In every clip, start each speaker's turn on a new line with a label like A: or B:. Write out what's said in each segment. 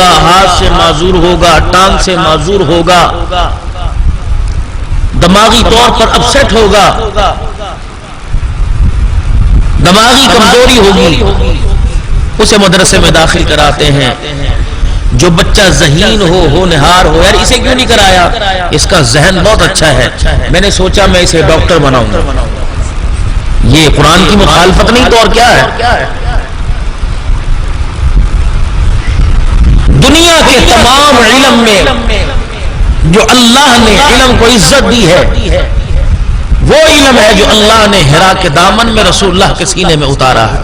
A: ہاتھ سے معذور ہوگا، ٹانگ سے معذور ہوگا، دماغی طور پر اپسیٹ ہوگا، دماغی کمزوری ہوگی، اسے مدرسے میں داخل کراتے ہیں۔ جو بچہ ذہین ہو نہار ہو، یار اسے کیوں نہیں کرایا؟ اس کا ذہن بہت اچھا ہے، میں نے سوچا میں اسے ڈاکٹر بناؤں گا۔ یہ قرآن کی مخالفت نہیں تو اور کیا ہے؟ دنیا کے تمام علم میں جو اللہ نے علم کو عزت دی ہے، وہ علم ہے جو اللہ نے حرا کے دامن میں رسول اللہ کے سینے میں اتارا ہے۔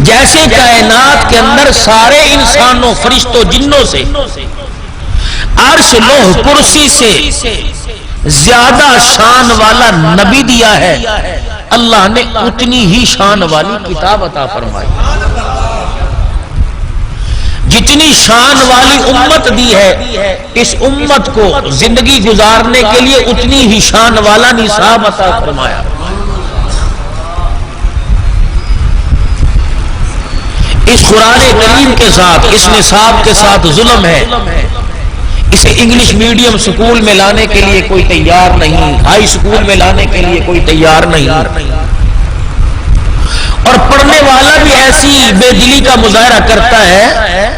A: جیسے کائنات کے اندر سارے انسانوں، فرشتوں، جنوں سے عرش، لوح، کرسی سے زیادہ شان والا نبی دیا ہے، اللہ نے اتنی ہی شان والی کتاب عطا فرمائی۔ جتنی شان والی امت دی ہے، اس امت کو زندگی گزارنے کے لیے اتنی ہی شان والا نصاب عطا فرمایا۔ اس قرآن کریم کے ساتھ، اس نصاب کے ساتھ ظلم ہے۔ اسے انگلش میڈیم سکول میں لانے کے لیے کوئی تیار نہیں، ہائی سکول میں لانے کے لیے کوئی تیار نہیں، اور پڑھنے والا بھی ایسی بے دلی کا مظاہرہ کرتا ہے۔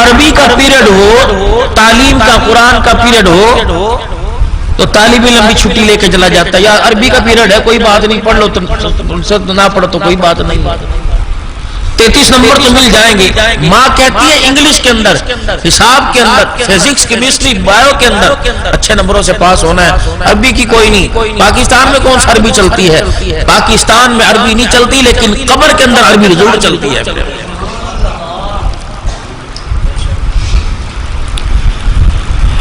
A: عربی کا پیریڈ ہو، تعلیم کا، قرآن کا پیریڈ ہو تو طالب علم بھی چھٹی لے کے چلا جاتا ہے، یا عربی کا پیریڈ ہے کوئی بات نہیں، پڑھ لو تو نہ پڑھو تو کوئی بات نہیں، 33 نمبر تو مل جائیں گے۔ ماں کہتی ہے انگلش کے اندر، حساب کے اندر، فزکس، کیمسٹری، بایو کے اندر اچھے نمبروں سے پاس ہونا ہے، عربی کی کوئی نہیں۔ پاکستان میں کون سا عربی چلتی ہے؟ پاکستان میں عربی نہیں چلتی، لیکن قبر کے اندر عربی ضرور چلتی ہے۔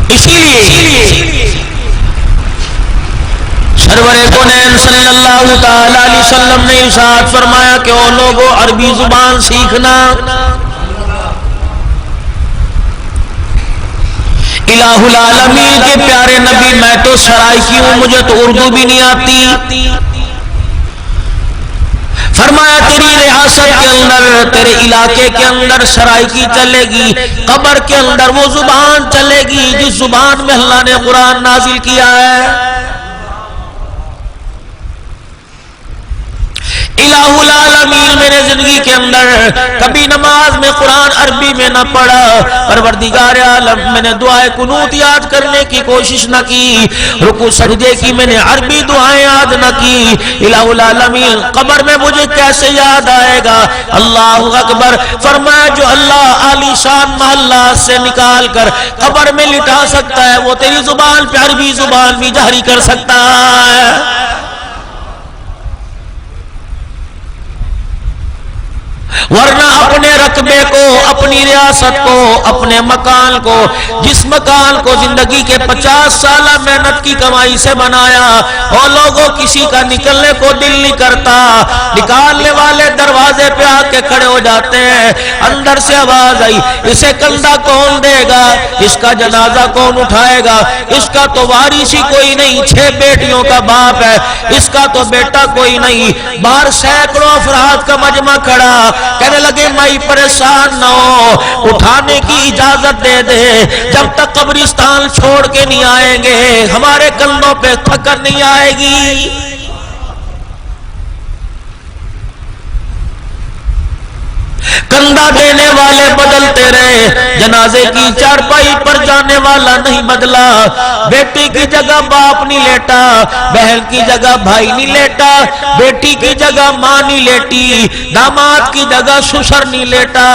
A: اسی لیے سرور کونین صلی اللہ تعالی علیہ وسلم نے ارشاد فرمایا کہ او لوگو عربی زبان سیکھنا۔ الہ العالمین کے پیارے نبی، میں تو سرائکی ہوں، مجھے تو اردو بھی نہیں آتی۔ فرمایا تیری ریاست کے اندر، تیرے علاقے کے اندر سرائکی چلے گی، قبر کے اندر وہ زبان چلے گی جس زبان میں اللہ نے قرآن نازل کیا ہے۔ الہ العالمین میرے زندگی کے اندر کبھی نماز میں قرآن عربی میں نہ پڑھا، پروردگار عالم میں نے دعائے قنوت یاد کرنے کی کوشش نہ کی، رکوع سجدے کی میں نے عربی دعائیں یاد نہ کی۔ الہ العالمین قبر میں مجھے کیسے یاد آئے گا؟ اللہ اکبر۔ فرمایا جو اللہ عالی شان محلہ سے نکال کر قبر میں لٹا سکتا ہے، وہ تیری زبان پہ عربی زبان بھی جاری کر سکتا ہے۔ ورنہ اپنے رقبے کو، اپنی ریاست کو، اپنے مکان کو، جس مکان کو زندگی کے 50 سالہ محنت کی کمائی سے بنایا، اور لوگوں کسی کا نکلنے کو دل نہیں کرتا، نکالنے والے دروازے پہ آ کے کھڑے ہو جاتے ہیں، اندر سے آواز آئی اسے کندھا کون دے گا، اس کا جنازہ کون اٹھائے گا، اس کا تو وارث ہی کوئی نہیں، 6 بیٹیوں کا باپ ہے، اس کا تو بیٹا کوئی نہیں۔ باہر سینکڑوں افراد کا مجمع کھڑا، کہنے لگے مائی پریشان نہ ہو، اٹھانے کی اجازت دے دے، جب تک قبرستان چھوڑ کے نہیں آئیں گے ہمارے کندھوں پہ ٹھکر نہیں آئے گی۔ کندھا دینے والے بدلتے رہے، جنازے کی چارپائی پر جانے والا نہیں بدلا، بیٹی کی جگہ باپ نہیں لیٹا، بہن کی جگہ بھائی نہیں لیٹا، بیٹی کی جگہ ماں نہیں لیٹی، داماد کی جگہ سسر نہیں لیٹا،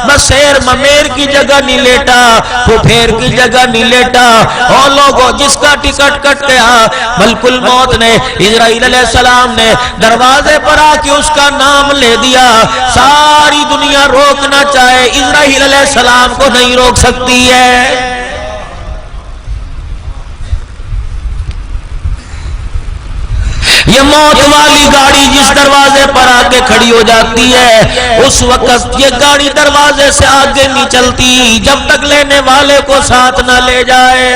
A: مسیر ممیر کی جگہ نہیں لیٹا، پھپھیر کی جگہ نہیں لیٹا۔ اور لوگوں جس کا ٹکٹ کٹ گیا، ملک الموت نے، اسرائیل علیہ السلام نے دروازے پر آ کے اس کا نام لے دیا، ساری دنیا روکنا چاہے اسرائیل علیہ السلام کو نہیں روک سکتی ہے۔ یہ موت والی گاڑی جس دروازے پر آگے کھڑی ہو جاتی ہے، اس وقت یہ گاڑی دروازے سے آگے نہیں چلتی جب تک لینے والے کو ساتھ نہ لے جائے۔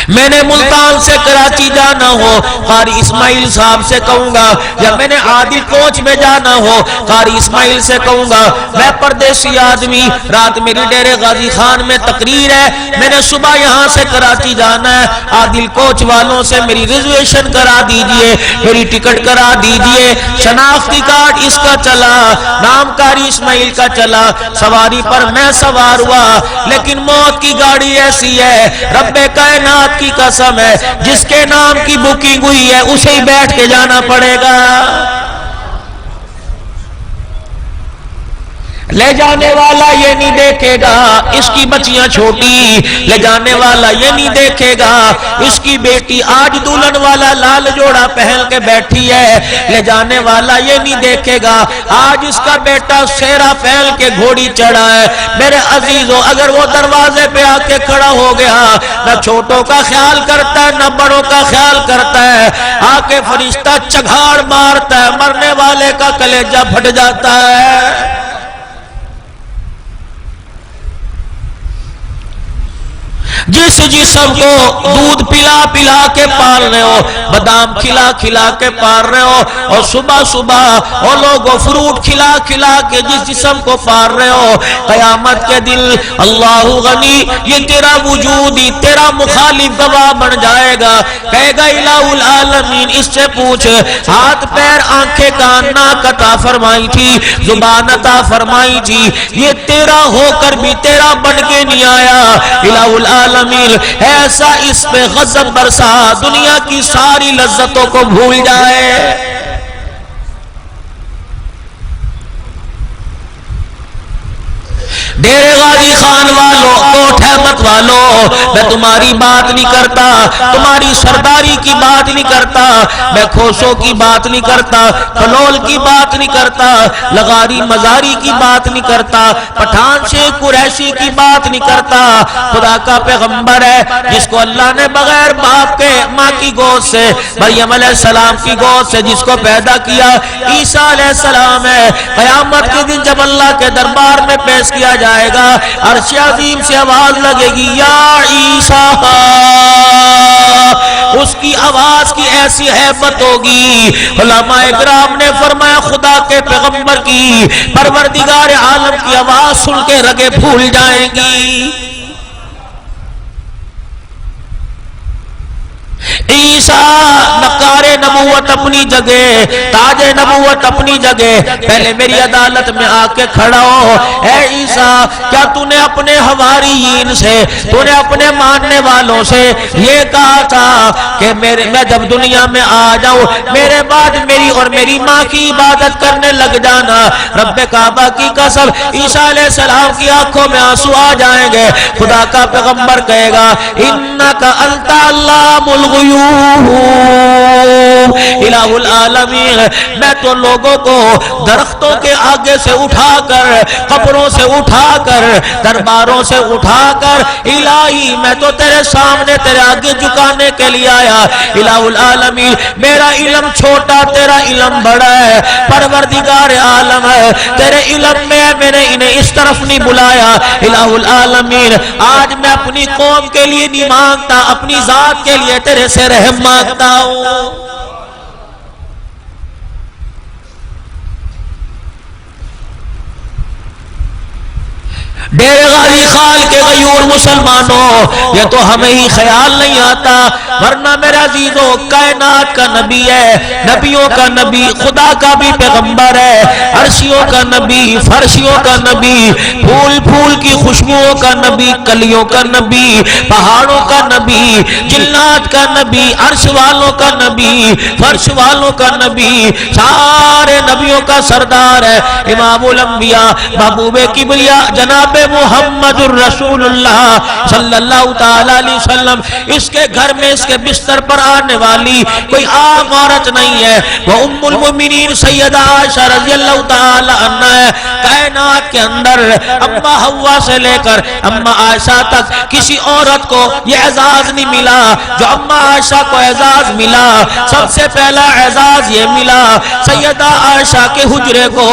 A: میں نے ملتان سے کراچی جانا ہو قاری اسماعیل صاحب سے کہوں گا، یا میں نے عادل کوچ میں جانا ہو قاری اسماعیل سے کہوں گا۔ میں پردیسی آدمی، رات میری ڈیرے غازی خان میں تقریر ہے، میں نے صبح یہاں سے کراچی جانا ہے، عادل کوچ والوں سے میری ریزرویشن کرا دیجئے، میری ٹکٹ کرا دیجئے، شناختی کارڈ اس کا چلا، نام قاری اسماعیل کا چلا، سواری پر میں سوار ہوا، لیکن موت کی گاڑی ایسی ہے، رب کائنات کی قسم ہے، جس کے نام کی بکنگ ہوئی ہے اسے ہی بیٹھ کے جانا پڑے گا۔ لے جانے والا یہ نہیں دیکھے گا اس کی بچیاں چھوٹی، لے جانے والا یہ نہیں دیکھے گا اس کی بیٹی آج دلہن والا لال جوڑا پہن کے بیٹھی ہے، لے جانے والا یہ نہیں دیکھے گا آج اس کا بیٹا سیرا پھیل کے گھوڑی چڑھا ہے۔ میرے عزیزوں، اگر وہ دروازے پہ آ کے کھڑا ہو گیا، نہ چھوٹوں کا خیال کرتا ہے نہ بڑوں کا خیال کرتا ہے، آ کے فرشتہ چگھاڑ مارتا ہے، مرنے والے کا کلیجہ پھٹ جاتا ہے۔ جس جسم کو دودھ پلا پلا کے پال رہے ہو، بادام کھلا کھلا کے پال رہے ہو، اور صبح صبح وہ لوگوں فروٹ کھلا کھلا کے جس جسم کو پال رہے ہو، قیامت کے دن اللہ غنی یہ تیرا وجود ہی تیرا مخالف گواہ بن جائے گا، کہے گا الہ العالمین اس سے پوچھ ہاتھ پیر آنکھیں کان ناک عطا فرمائی تھی، زبان عطا فرمائی تھی، یہ تیرا ہو کر بھی تیرا بن کے نہیں آیا، الہ العالمین ایسا اس پہ غضب برسا دنیا کی ساری لذتوں کو بھول جائے۔ ڈیرے غازی خان والوں، کوٹ احمد والوں، میں تمہاری بات نہیں کرتا، تمہاری سرداری کی بات نہیں کرتا، میں کھوسوں کی بات نہیں کرتا، کلول کی بات نہیں کرتا، لغاری مزاری کی بات نہیں کرتا، پٹھان شیخ قریشی کی بات نہیں کرتا۔ خدا کا پیغمبر ہے جس کو اللہ نے بغیر باپ کے ماں کی گود سے، مریم علیہ السلام کی گود سے جس کو پیدا کیا، عیسیٰ علیہ السلام ہے۔ قیامت کے دن جب اللہ کے دربار میں پیش کیا جائے گا، عرش عظیم سے آواز لگے گی یا عیسیٰ، اس کی آواز کی ایسی ہیبت ہوگی، علماء اکرام نے فرمایا خدا کے پیغمبر کی پروردگار عالم کی آواز سن کے رگیں پھول جائیں گی۔ عیسیٰ نقار نبوت اپنی جگہ، تاج نبوت اپنی جگہ، پہلے میری عدالت میں آ کے کھڑا ہو۔ اے عیسیٰ، کیا تو نے اپنے حواریین سے، تو نے اپنے ماننے والوں سے یہ کہا تھا کہ میں جب دنیا میں آ جاؤں میرے بعد میری اور میری ماں کی عبادت کرنے لگ جانا؟ رب کعبہ کی قسم عیسیٰ علیہ السلام کی آنکھوں میں آنسو آ جائیں گے۔ خدا کا پیغمبر کہے گا انکا انت علام الغیوب، الہ العالمین، میں تو لوگوں کو درختوں کے آگے سے اٹھا کر، قبروں سے اٹھا کر، درباروں سے اٹھا کر، الہی میں تو تیرے سامنے تیرے آگے جھکانے کے لیے آیا۔ الہ العالمین، میرا علم چھوٹا تیرا علم بڑا ہے، پروردگار عالم ہے، تیرے علم میں میں نے انہیں اس طرف نہیں بلایا۔ الہ العالمین، آج میں اپنی قوم کے لیے نہیں مانگتا، اپنی ذات کے لیے تیرے سے رحم مانگتا ہوں۔ ڈیرے غازی خان کے غیور مسلمانوں، یہ تو ہمیں ہی خیال نہیں آتا، ورنہ میرے عزیزوں کائنات کا نبی ہے، نبیوں کا نبی، خدا کا بھی پیغمبر ہے، عرشیوں کا نبی، فرشیوں کا نبی، پھول پھول کی خوشبوؤں کا نبی، کلیوں کا نبی، پہاڑوں کا نبی، جنات کا نبی، عرش والوں کا نبی، فرش والوں کا نبی، سارے نبیوں کا سردار ہے، امام الانبیاء، محبوب کبریا جناب محمد الرسول اللہ صلی اللہ تعالی علیہ وسلم۔ اس کے گھر میں اس کے بستر پر آنے والی کوئی عام عورت نہیں ہے، وہ ام المؤمنین سیدہ عائشہ رضی اللہ تعالی عنہ ہے۔ کائنات کے اندر اما حوا سے لے کر اما عائشہ تک کسی عورت کو یہ اعزاز نہیں ملا جو اما عائشہ کو اعزاز ملا۔ سب سے پہلا اعزاز یہ ملا، سیدہ عائشہ کے حجرے کو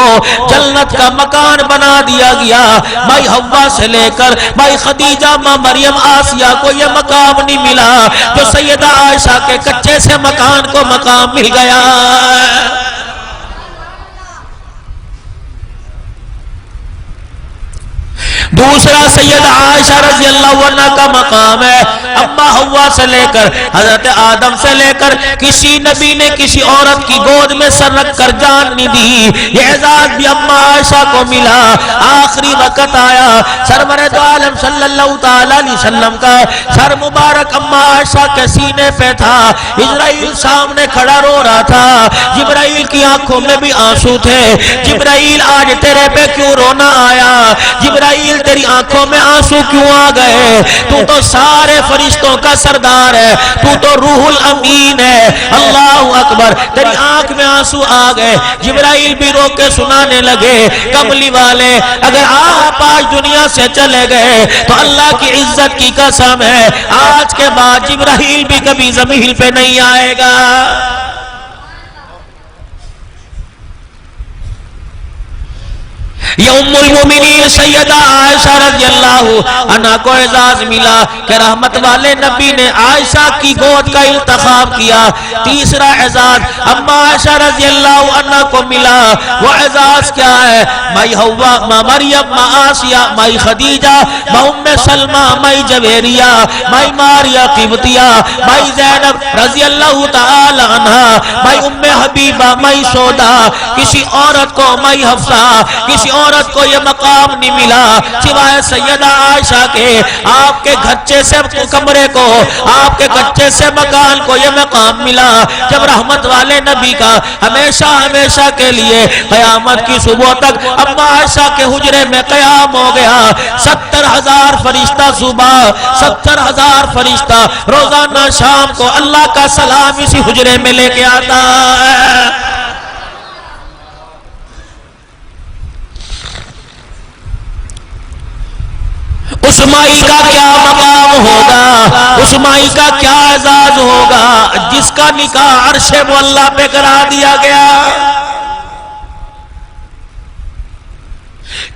A: جنت کا مکان بنا دیا گیا، مائی حوا سے لے کر مائی خدیجہ ماں مریم آسیہ کو یہ مقام نہیں ملا جو سیدہ عائشہ کے کچے سے مکان کو مقام مل گیا. دوسرا سیدہ عائشہ رضی اللہ عنہ کا مقام ہے. اما حوا سے لے کر حضرت آدم سے لے کر کسی نبی نے کسی عورت کی گود میں سر رکھ کر جان نہیں دی. یہ اعزاز بھی اما عائشہ کو ملا. آخری وقت آیا سرور دو عالم صلی اللہ تعالی علیہ وسلم کا سر مبارک اما عائشہ کے سینے پہ تھا. جبرائیل سامنے کھڑا رو رہا تھا. جبرائیل کی آنکھوں میں بھی آنسو تھے. جبرائیل آج تیرے پہ کیوں رونا آیا؟ جبرائیل تیری آنکھوں میں آنسو کیوں آ گئے؟ تو تو سارے فرشتوں کا سردار ہے, تو تو روح الامین ہے. اللہ اکبر. تیری آنکھ میں آنسو آ گئے. جبرائیل بھی رو کے سنانے لگے کملی والے اگر آپ آج دنیا سے چلے گئے تو اللہ کی عزت کی قسم ہے آج کے بعد جبرائیل بھی کبھی زمین پہ نہیں آئے گا. یہ ام المومنین سیدہ عائشہ رضی اللہ عنہ کو اعزاز ملا کہ رحمت والے نبی نے عائشہ کی گود کا انتخاب کیا. تیسرا اعزاز اما عائشہ رضی اللہ عنہ کو ملا. وہ اعزاز کیا ہے؟ مائی حوا, ماں مریم, ماں آسیہ, مائی خدیجہ, ماں ام سلمہ, مائی جویریہ, مائی ماریہ قبطیہ, مائی زینب رضی اللہ تعالی عنہ, مائی ام حبیبہ, مائی سودا. کسی عورت کو مائی حفصہ, کسی عورت کو یہ مقام نہیں ملا سوائے سیدہ عائشہ کے. آپ کے گھچے سے کمرے کو, آپ کے گھچے سے مکان کو یہ مقام ملا جب رحمت والے نبی کا ہمیشہ ہمیشہ کے لیے قیامت کی صبح تک اما عائشہ کے حجرے میں قیام ہو گیا. 70,000 فرشتہ صبح, 70,000 فرشتہ روزانہ شام کو اللہ کا سلام اسی حجرے میں لے کے آتا ہے. اس مائی کا کیا مقام ہوگا, اس مائی کا کیا اعزاز ہوگا جس کا نکاح عرش معلیٰ پہ کرا دیا گیا.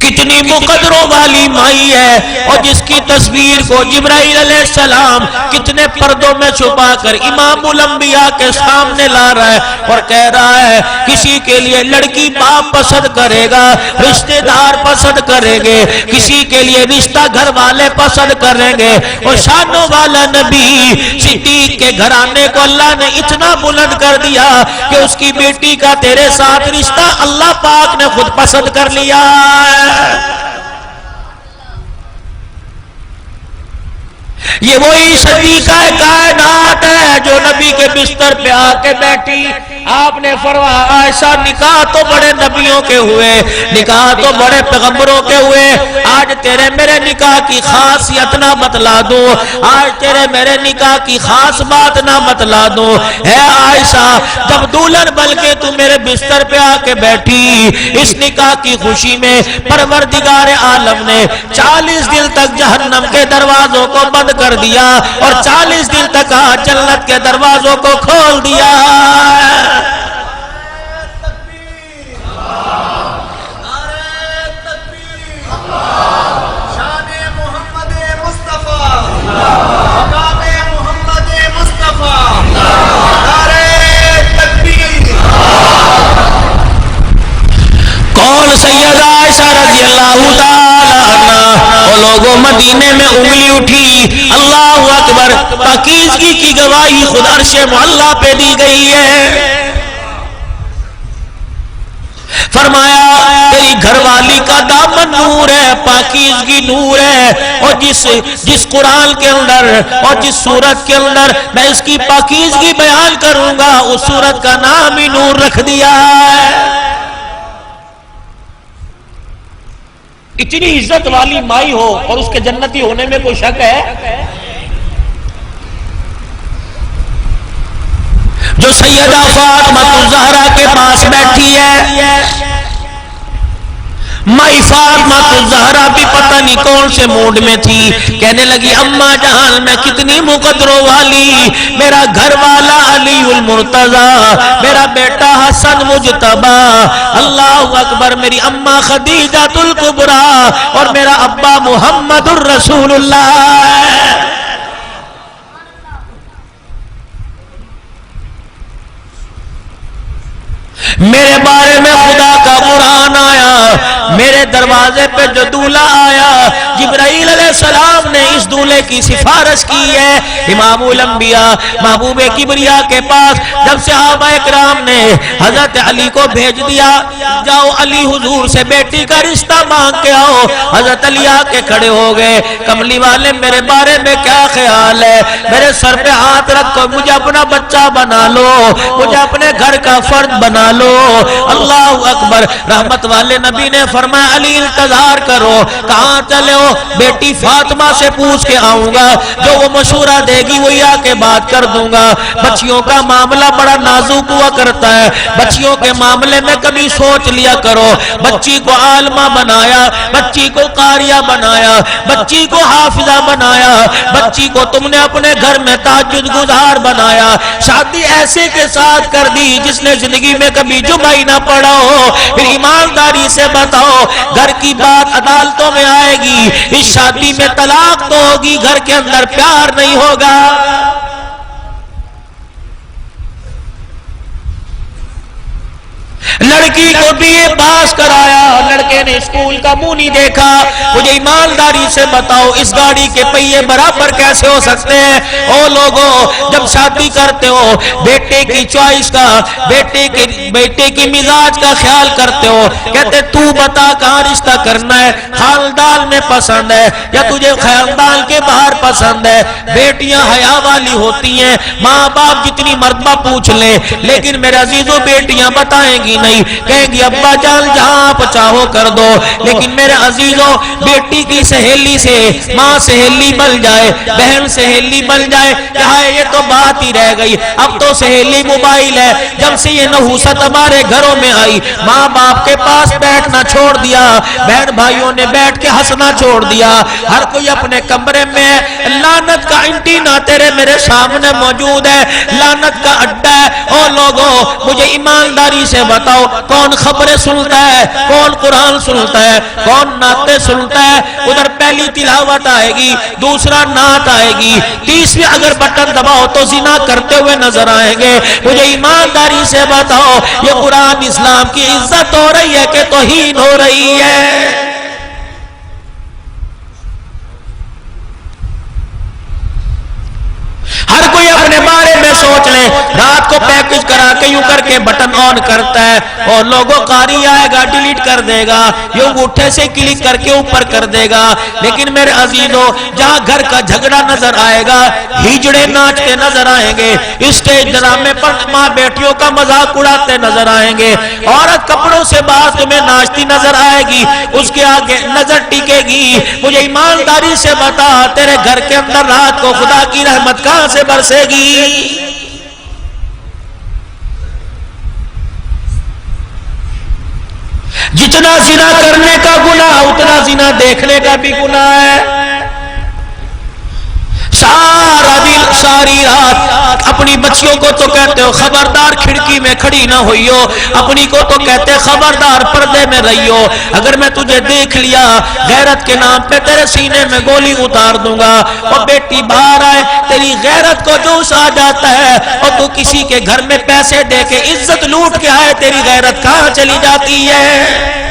A: کتنی مقدروں والی مائی ہے اور جس کی تصویر کو جبرائیل علیہ السلام کتنے پردوں میں چھپا کر امام الانبیاء کے سامنے لا رہا ہے اور کہہ رہا ہے کسی کے لیے لڑکی باپ پسند کرے گا, رشتہ دار پسند کریں گے, کسی کے لیے رشتہ گھر والے پسند کریں گے. اور شانوں والا نبی صدیق کے گھرانے کو اللہ نے اتنا بلند کر دیا کہ اس کی بیٹی کا تیرے ساتھ رشتہ اللہ پاک نے خود پسند کر لیا. یہ وہی صدیقہ کائنات ہے جو نبی کے بستر پہ آ کے بیٹھی. آپ نے فرمایا عائشہ نکاح تو بڑے نبیوں کے ہوئے, نکاح تو بڑے پیغمبروں کے ہوئے, آج تیرے میرے نکاح کی خاصیت نہ بتلا دوں, آج تیرے میرے نکاح کی خاص بات نہ بتلا دوں. اے عائشہ جب دلہن بن کے تو میرے بستر پہ آ کے بیٹھی اس نکاح کی خوشی میں پروردگار عالم نے 40 دن تک جہنم کے دروازوں کو بند کر دیا اور 40 دن تک جنت کے دروازوں کو کھول دیا. کون؟ سیدہ عائشہ رضی اللہ تعالی عنہ. وہ لوگوں مدینے میں انگلی اٹھی, اللہ اکبر, پاکیزگی کی گواہی خود عرش معلیٰ پہ دی گئی ہے. فرمایا تیری گھر والی کا دامن نور ہے, پاکیزگی نور ہے, اور جس قرآن کے اندر اور جس سورت کے اندر میں اس کی پاکیزگی بیان کروں گا اس سورت کا نام ہی نور رکھ دیا ہے. اتنی عزت والی مائی ہو اور اس کے جنتی ہونے میں کوئی شک ہے؟ جو سیدہ فاطمہ الزہرا کے پاس بیٹھی ہے, مائی فاطمہ الزہرا بھی پتہ نہیں کون سے موڈ میں تھی, کہنے لگی اماں جان میں کتنی مقدروں والی, میرا گھر والا علی المرتضی، میرا بیٹا حسن مجتبی، اللہ اکبر، میری اماں خدیجہ الکبریٰ اور میرا ابا محمد الرسول اللہ۔ میرے بارے میں خدا کا قرآن آیا، میرے دروازے پہ جو دولہا آیا، جبرائیل علیہ السلام نے اس دولہے کی سفارش کی ہے امام الانبیاء محبوب کبریا کے پاس۔ جب صحابہ اکرام نے حضرت علی کو بھیج دیا، جاؤ علی حضور سے بیٹی کا رشتہ مانگ کے آؤ، حضرت علی آ کے کھڑے ہو گئے، کملی والے میرے بارے میں کیا خیال ہے؟ میرے سر پہ ہاتھ رکھو، مجھے اپنا بچہ بنا لو، مجھے اپنے گھر کا فرد بنا لو۔ اللہ اکبر۔ رحمت والے نبی نے فرمایا علی انتظار کرو، کہاں چلے ہو؟ بیٹی فاطمہ سے پوچھ کے آؤں گا، جو وہ مشورہ دے گی وہی آ کے بات کر دوں گا۔ بچیوں کا معاملہ بڑا نازک ہوا کرتا ہے، بچیوں کے معاملے میں کبھی سوچ لیا کرو۔ بچی کو عالمہ بنایا، بچی کو قاریہ بنایا، بچی کو حافظہ بنایا، بچی کو تم نے اپنے گھر میں تہجد گزار بنایا، شادی ایسے کے ساتھ کر دی جس نے زندگی میں کبھی جمعہ ہی نہ پڑھا ہو۔ پھر ایمانداری سے بتاؤ، گھر کی بات عدالتوں میں آئے گی، اس شادی میں طلاق تو ہوگی، گھر کے اندر پیار نہیں ہوگا۔ لڑکی کو بی اے پاس کرایا، لڑکے نے اسکول کا منہ نہیں دیکھا۔ مجھے ایمانداری سے بتاؤ اس گاڑی کے پہیے برابر کیسے ہو سکتے ہیں؟ او لوگوں، جب شادی کرتے ہو بیٹے کی چوائس کا، بیٹے کی مزاج کا خیال کرتے ہو، کہتے تو بتا کہاں رشتہ کرنا ہے، خاندان میں پسند ہے یا تجھے خاندان کے باہر پسند ہے؟ بیٹیاں حیا والی ہوتی ہیں، ماں باپ جتنی مرتبہ پوچھ لیں، لیکن میرے عزیزوں بیٹیاں بتائیں گی نہیں، کہیں گی ابا جان جہاں آپ چاہو کر دو۔ لیکن میرے عزیزوں بیٹی کی سہیلی سے ماں سہیلی بن جائے، بہن سہیلی بن جائے، کہا ہے یہ تو بات ہی رہ گئی، اب تو سہیلی موبائل ہے۔ جب سے یہ نحوست ہمارے گھروں میں آئی، ماں باپ کے پاس بیٹھنا چھوڑ دیا، بہن بھائیوں نے بیٹھ کے ہنسنا چھوڑ دیا، ہر کوئی اپنے کمرے میں۔ لعنت کا اینٹینا تیرے میرے سامنے موجود ہے، لعنت کا اڈا ہے۔ او لوگوں، مجھے ایمانداری سے بتاؤ کون خبریں سنتا ہے، کون قرآن سنتا ہے، کون نعتیں سنتا ہے؟ ادھر پہلی تلاوت آئے گی، دوسرا نعت آئے گی، تیسری اگر بٹن دباؤ تو زنا کرتے ہوئے نظر آئیں گے۔ مجھے ایمانداری سے بتاؤ یہ قرآن اسلام کی عزت ہو رہی ہے کہ توہین ہو رہی ہے؟ ہر کوئی اپنے بارے میں سوچ لے، رات کو پیکج کرا کے یوں کر کے بٹن آن کرتا ہے اور لوگوں قاری آئے گا ڈیلیٹ کر دے گا، یوں انگوٹھے سے کلک کر کے اوپر کر دے گا۔ لیکن میرے عزیزوں جہاں گھر کا جھگڑا نظر آئے گا، ہجڑے ناچتے نظر آئیں گے، اسٹیج ڈرامے پر ماں بیٹیوں کا مذاق اڑاتے نظر آئیں گے، عورت کپڑوں سے باز میں ناچتی نظر آئے گی، اس کے آگے نظر ٹکے گی۔ مجھے ایمانداری سے بتا تیرے گھر کے اندر رات کو خدا کی رحمت کہاں سے برسے گی؟ جتنا زنا کرنے کا گناہ اتنا زنا دیکھنے کا بھی گناہ ہے۔ سارا دن ساری رات اپنی بچیوں کو تو کہتے ہو خبردار کھڑکی میں کھڑی نہ ہوئی ہو، اپنی کو تو کہتے خبردار پردے میں رہی ہو، اگر میں تجھے دیکھ لیا غیرت کے نام پہ تیرے سینے میں گولی اتار دوں گا۔ اور بیٹی باہر آئے تیری غیرت کو جوش آ جاتا ہے، اور تو کسی کے گھر میں پیسے دے کے عزت لوٹ کے آئے، تیری غیرت کہاں چلی جاتی ہے؟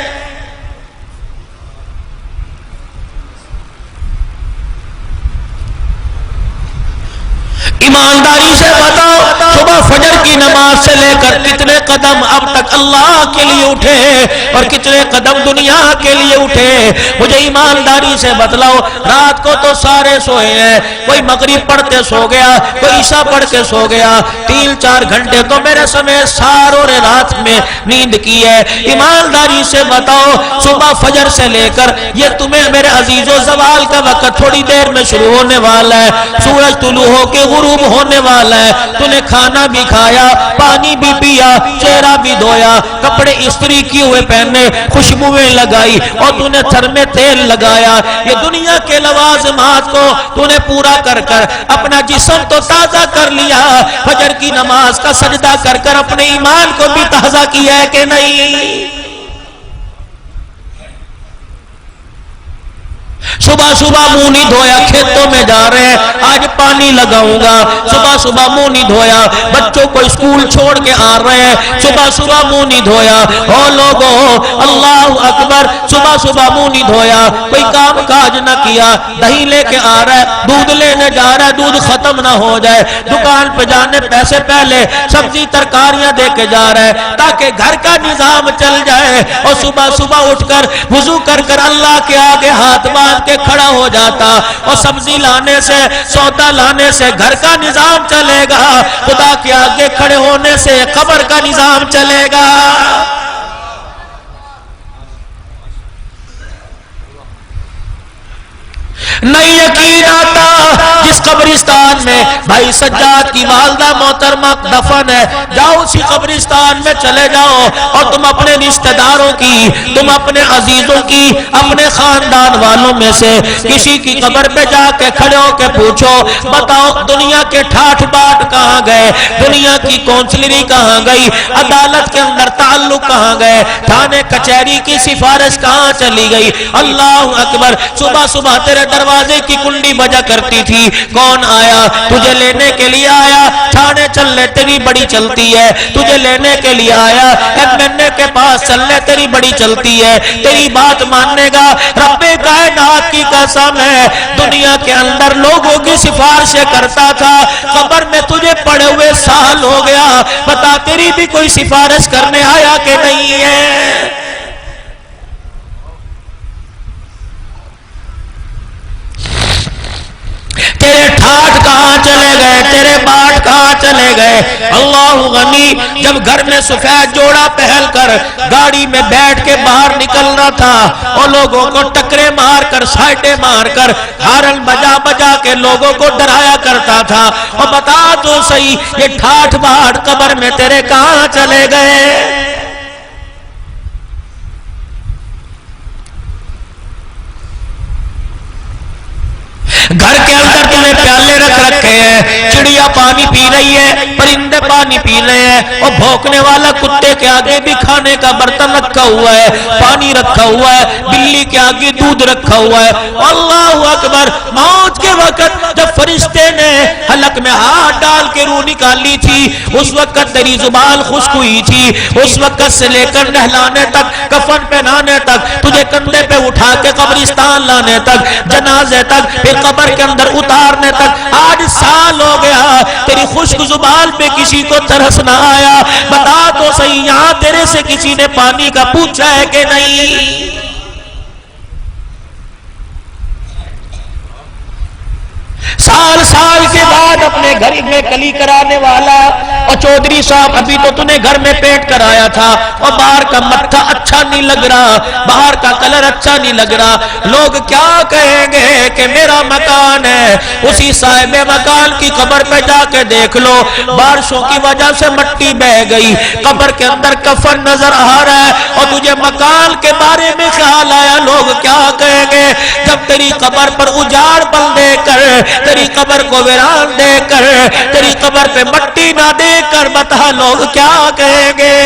A: ایمانداری سے بتاؤ صبح فجر کی نماز سے لے کر کتنے قدم اب تک اللہ کے لیے اٹھے اور کتنے قدم دنیا کے لیے اٹھے؟ مجھے ایمانداری سے بتلاؤ، رات کو تو سارے سوئے ہیں، کوئی مغرب پڑھتے سو گیا، کوئی عشاء پڑھ کے سو گیا، 3-4 گھنٹے تو میرے سمیت ساروں نے رات میں نیند کی ہے۔ ایمانداری سے بتاؤ صبح فجر سے لے کر یہ تمہیں میرے عزیزو زوال کا وقت تھوڑی دیر میں شروع ہونے والا ہے، سورج طلوع ہو کے غروب ہونے والا ہے، تو نے کھانا بھی کھایا، پانی بھی پیا، چہرہ بھی دھویا، کپڑے استری کیے ہوئے پہنے، خوشبوئیں لگائی اور تو نے سر میں تیل لگایا، یہ دنیا کے لوازمات کو تو نے پورا کر کر اپنا جسم تو تازہ کر لیا، فجر کی نماز کا سجدہ کر کر اپنے ایمان کو بھی تازہ کیا ہے کہ نہیں؟ صبح صبح منہ نہیں دھویا، کھیتوں میں جا رہے ہیں آج پانی لگاؤں گا، صبح صبح منہ نہیں دھویا، بچوں کو اسکول چھوڑ کے آ رہے ہیں صبح صبح منہ نہیں دھویا، او لوگوں اللہ اکبر، صبح صبح منہ نہیں دھویا، کوئی کام کاج نہ کیا، دہی لے کے آ رہا ہے، دودھ لینے جا رہا ہے، دودھ ختم نہ ہو جائے، دکان پہ جانے پیسے پہلے سبزی ترکاریاں دے کے جا رہا ہے تاکہ گھر کا نظام چل جائے، اور صبح صبح اٹھ کر وضو کر کر اللہ کے آگے ہاتھ باندھ کے کھڑا ہو جاتا، اور سبزی لانے سے سودا لانے سے گھر کا نظام چلے گا، خدا کے آگے کھڑے ہونے سے قبر کا نظام چلے گا۔ نہیں یقین آتا جس قبرستان میں بھائی سجاد کی والدہ محترمہ دفن ہے، جاؤ اسی قبرستان میں چلے جاؤ اور تم اپنے رشتہ داروں کی، تم اپنے عزیزوں کی، اپنے خاندان والوں میں سے کسی کی قبر پہ جا کے کھڑے ہو کے پوچھو، بتاؤ دنیا کے ٹھاٹ باٹ کہاں گئے، دنیا کی کونسلری کہاں گئی، عدالت کے اندر تعلق کہاں گئے، تھانے کچہری کی سفارش کہاں چلی گئی؟ اللہ اکبر، صبح صبح تیرے دروازے کی کنڈی بجا کرتی تھی، کون آیا؟ تجھے لینے کے لیے آیا، تھانے چل لے تیری بڑی چلتی ہے، تجھے لینے کے لیے آیا، MNA کے پاس چل لے تیری بڑی چلتی ہے، تیری بات ماننے گا؟ رب کائنات کی قسم ہے دنیا کے اندر لوگوں کی سفارشیں کرتا تھا، قبر میں تجھے پڑے ہوئے سال ہو گیا، بتا تیری بھی کوئی سفارش کرنے آیا کہ نہیں ہے؟ تیرے ٹھاٹ کہاں چلے گئے، تیرے باٹ کہاں چلے گئے؟ اللہ غنی، جب گھر میں سفید جوڑا پہل کر گاڑی میں بیٹھ کے باہر نکلنا تھا اور لوگوں کو ٹکرے مار کر سائٹیں مار کر ہارن بجا بجا کے لوگوں کو ڈرایا کرتا تھا، اور بتا تو صحیح یہ ٹھاٹ باٹ قبر میں تیرے کہاں چلے گئے؟ گھر کے اندر تمہیں پیالے رکھ رکھے ہیں، چڑیا پانی پی رہی ہے، پرندے پانی پی رہے ہیں، اور بھونکنے والا کتے کے آگے بھی کھانے کا برتن رکھا ہوا ہے، پانی رکھا ہوا ہے، بلی کے آگے دودھ رکھا ہوا ہے۔ اللہ اکبر، موت کے وقت جب فرشتے نے حلق میں ہاتھ ڈال کے روح نکالی تھی، اس وقت تیری زبان خشک ہوئی تھی، اس وقت سے لے کر نہلانے تک، کفن پہنانے تک، تجھے کندھے پہ اٹھا کے قبرستان لانے تک، جنازے تک، پھر قبر کے اندر اتارنے تک، آج سال ہو گیا، تیری خشک زبان پہ کسی کو ترس نہ آیا؟ بتا تو صحیح یہاں تیرے سے کسی نے پانی کا پوچھا ہے کہ نہیں؟ سال سال کے بعد اپنے گھر میں کلی کرانے والا، اور چودھری صاحب ابھی تو تُنے گھر میں پینٹ کرایا تھا، اور باہر کا مٹھا اچھا نہیں لگ رہا، باہر کا کلر اچھا نہیں لگ رہا، لوگ کیا کہیں گے کہ میرا مکان ہے؟ اسی صاحب مکان کی قبر پہ جا کے دیکھ لو، بارشوں کی وجہ سے مٹی بہ گئی، قبر کے اندر کفن نظر آ رہا ہے، اور تجھے مکان کے بارے میں خیال آیا، لوگ کیا کہیں گے جب تیری قبر پر اجاڑ پل دے کر، تیری قبر کو ویران دے کر، تیری قبر پہ مٹی نہ دے کر، بتا لوگ کیا کہیں گے؟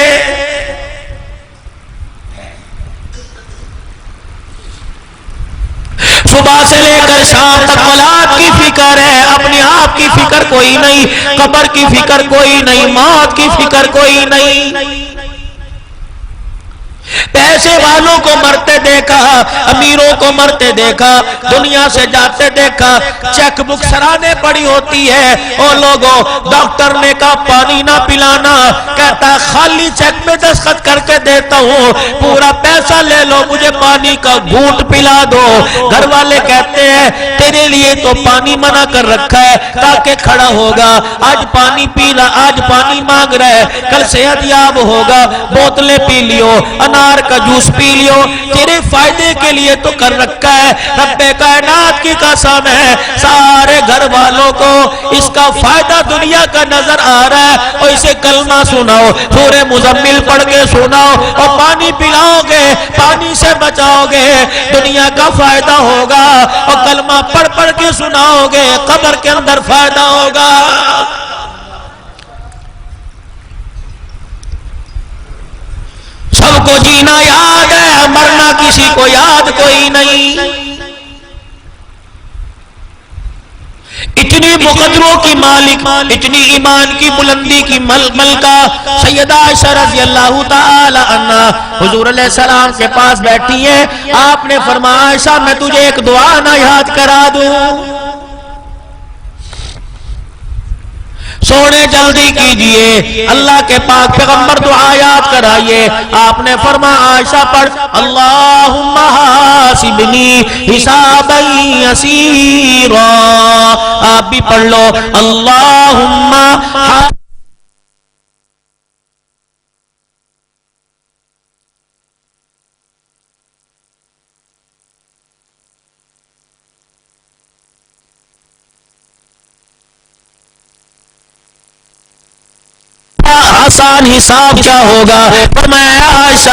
A: صبح سے لے کر شام تک اولاد کی فکر ہے، اپنی آپ کی فکر کوئی نہیں، قبر کی فکر کوئی نہیں، موت کی فکر کوئی نہیں۔ پیسے والوں کو مرتے دیکھا، امیروں کو مرتے دیکھا، دنیا سے جاتے دیکھا، چیک بک سرانے پڑی ہوتی ہے، اور لوگوں ڈاکٹر نے کہا پانی نہ پلانا، کہتا خالی چیک میں دستخط کر کے دیتا ہوں، پورا پیسہ لے لو، مجھے پانی کا گھونٹ پلا دو۔ گھر والے کہتے ہیں تیرے لیے تو پانی منع کر رکھا ہے تاکہ کھڑا ہوگا، آج پانی پیلا، آج پانی مانگ رہا ہے، کل صحت یاب ہوگا، بوتلیں پی لیو، انار انار کا جوس پی لیو، تیرے فائدے کے لیے تو کر رکھا ہے۔ رب کائنات کی قسم ہے سارے گھر والوں کو اس کا فائدہ دنیا کا نظر آ رہا ہے، اور اسے کلمہ سناؤ، سورہ مزمل پڑھ کے سناؤ، اور پانی پلاؤ گے، پانی سے بچاؤ گے، دنیا کا فائدہ ہوگا، اور کلمہ پڑھ پڑھ کے سناؤ گے، قبر کے اندر فائدہ ہوگا۔ سب کو جینا یاد ہے، مرنا کسی کو یاد کوئی نہیں۔ اتنی مقدروں کی مالک، اتنی ایمان کی بلندی کی ملکہ سیدہ عائشہ رضی اللہ تعالی عنہ حضور علیہ السلام کے پاس بیٹھی ہے۔ آپ نے فرمایا عائشہ میں تجھے ایک دعا نہ یاد کرا دوں؟ سونے جلدی کیجئے، اللہ کے پاک پیغمبر دعا یاد کرائیے۔ آپ نے فرمایا عائشہ پڑھ اللہم حاسبنی حسابا یسیرا۔ آپ بھی پڑھ لو اللہم آسان حساب کیا ہوگا؟ فرمایا عائشہ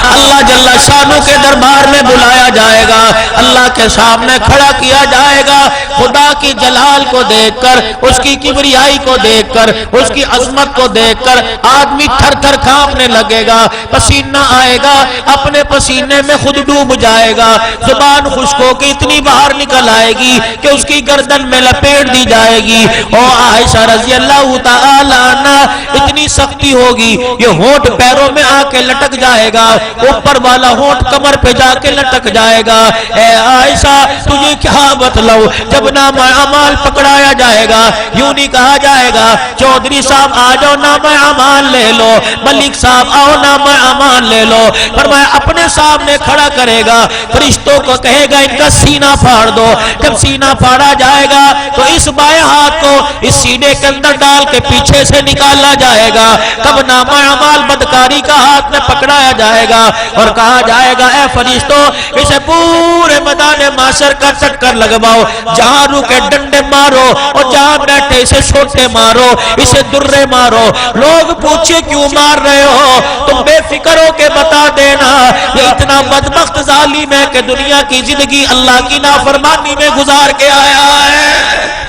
A: اللہ جل شانہ کے دربار میں بلایا جائے گا، اللہ کے سامنے کھڑا کیا جائے گا، خدا کی جلال کو دیکھ کر، اس کی کبریائی کو دیکھ کر، اس کی عظمت کو دیکھ کر آدمی تھر تھر کانپنے لگے گا، پسینہ آئے گا، اپنے پسینے میں خود ڈوب جائے گا، زبان خشک ہو کے اتنی باہر نکل آئے گی کہ اس کی گردن میں لپیٹ دی جائے گی۔ اور عائشہ رضی اللہ تعالی عنہ اتنی سختی ہوگی یہ ہونٹ پیروں میں آ کے لٹک جائے گا، اوپر والا ہونٹ کمر پہ جا کے لٹک جائے گا۔ اے عائشہ تجھے کیا بتلاؤ، جب نامہ اعمال پکڑایا جائے گا یوں نہیں کہا جائے گا چودھری صاحب آ جاؤ نامہ اعمال لے لو، ملک صاحب آؤ نامہ اعمال لے لو۔ فرمایا اپنے سامنے کھڑا کرے گا، فرشتوں کو کہے گا ان کا سینہ پھاڑ دو۔ جب سینہ پھاڑا جائے گا تو اس بائیں ہاتھ کو اس سینے کے اندر ڈال کے پیچھے سے نکالا جائے گا، تب نامہ اعمال بدکاری کا ہاتھ میں پکڑایا جائے گا اور کہا جائے گا اے فرشتوں اسے پورے میدان معاشر کا چکر لگواؤ، جہاں رکے ڈنڈے مارو اور جہاں بیٹھے اسے چھوٹے مارو، اسے درے مارو۔ لوگ پوچھے کیوں مار رہے ہو؟ تم بے فکر ہو کے بتا دینا یہ اتنا بدبخت ظالم ہے کہ دنیا کی زندگی اللہ کی نافرمانی میں گزار کے آیا ہے۔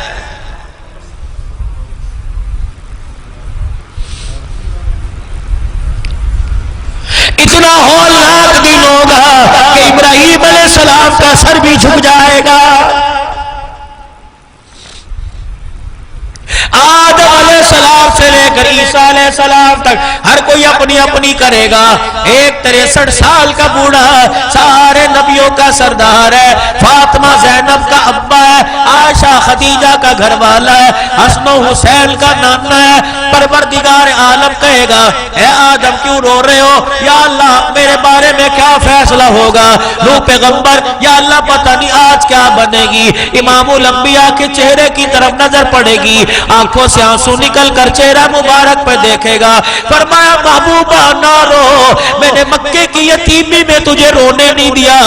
A: اتنا ہولناک دن ہوگا کہ ابراہیم علیہ السلام کا سر بھی جھک جائے گا، آدم علیہ السلام سے لے کر عیسیٰ علیہ السلام تک ہر کوئی اپنی اپنی کرے گا۔ ایک 63 سال کا بوڑھا سارے نبیوں کا سردار ہے، فاطمہ زینب کا ابا ہے، عائشہ خدیجہ کا گھر والا ہے، حسن و حسین کا نانا ہے۔ پروردگار عالم کہے گا اے آدم کیوں رو رہے ہو؟ یا اللہ میرے بارے میں کیا فیصلہ ہوگا؟ نوح پیغمبر یا اللہ پتہ نہیں آج کیا بنے گی۔ امام الانبیاء کے چہرے کی طرف نظر پڑے گی، آنکھوں سے آنسو نکل کر چہرہ مبارک پہ دیکھے گا۔ فرمایا محبوبہ نہ رو، میں نے مکے کی یتیمی میں تجھے رونے نہیں دیا،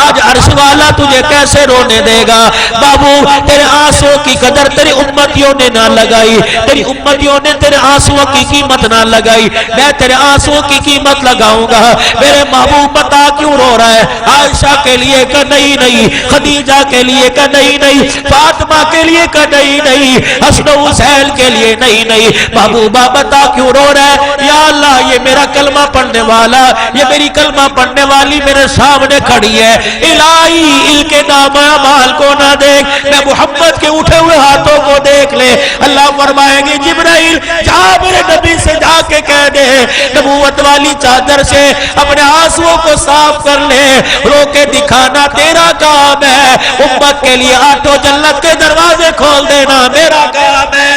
A: آج عرش والا تجھے کیسے رونے دے گا؟ بابو تیرے آنسو کی قدر تیری امتیوں نے نہ لگائی، تیری امتیوں نے تیرے آنسو کی قیمت نہ لگائی، میں تیرے آنسو کی قیمت لگاؤں گا۔ میرے محبوب بتا کیوں رو رہا ہے؟ عائشہ کے لیے کہ نہیں نہیں، خدیجہ کے لیے کہ نہیں نہیں، فاطمہ کے لیے کہ نہیں نہیں، حسن و حسین کے لیے نہیں نہیں، محبوبہ بتا کیوں رو رہا ہے؟ یا اللہ یہ میرا کلمہ پڑھنے والا، یہ میری کلمہ پڑھنے والی میرے سامنے کھڑی ہے، الہی ان کے نام اعمال کو نہ دیکھ، میں محمد کے اٹھے ہوئے ہاتھوں کو دیکھ لے۔ اللہ فرمائیں گے جبرائیل جا میرے نبی سے جا کے کہہ دے نبوت والی چادر سے اپنے آنسوؤں کو صاف کر لے، رو کے دکھانا تیرا کام ہے، امت کے لیے آٹھوں جنت کے دروازے کھول دینا میرا کام ہے۔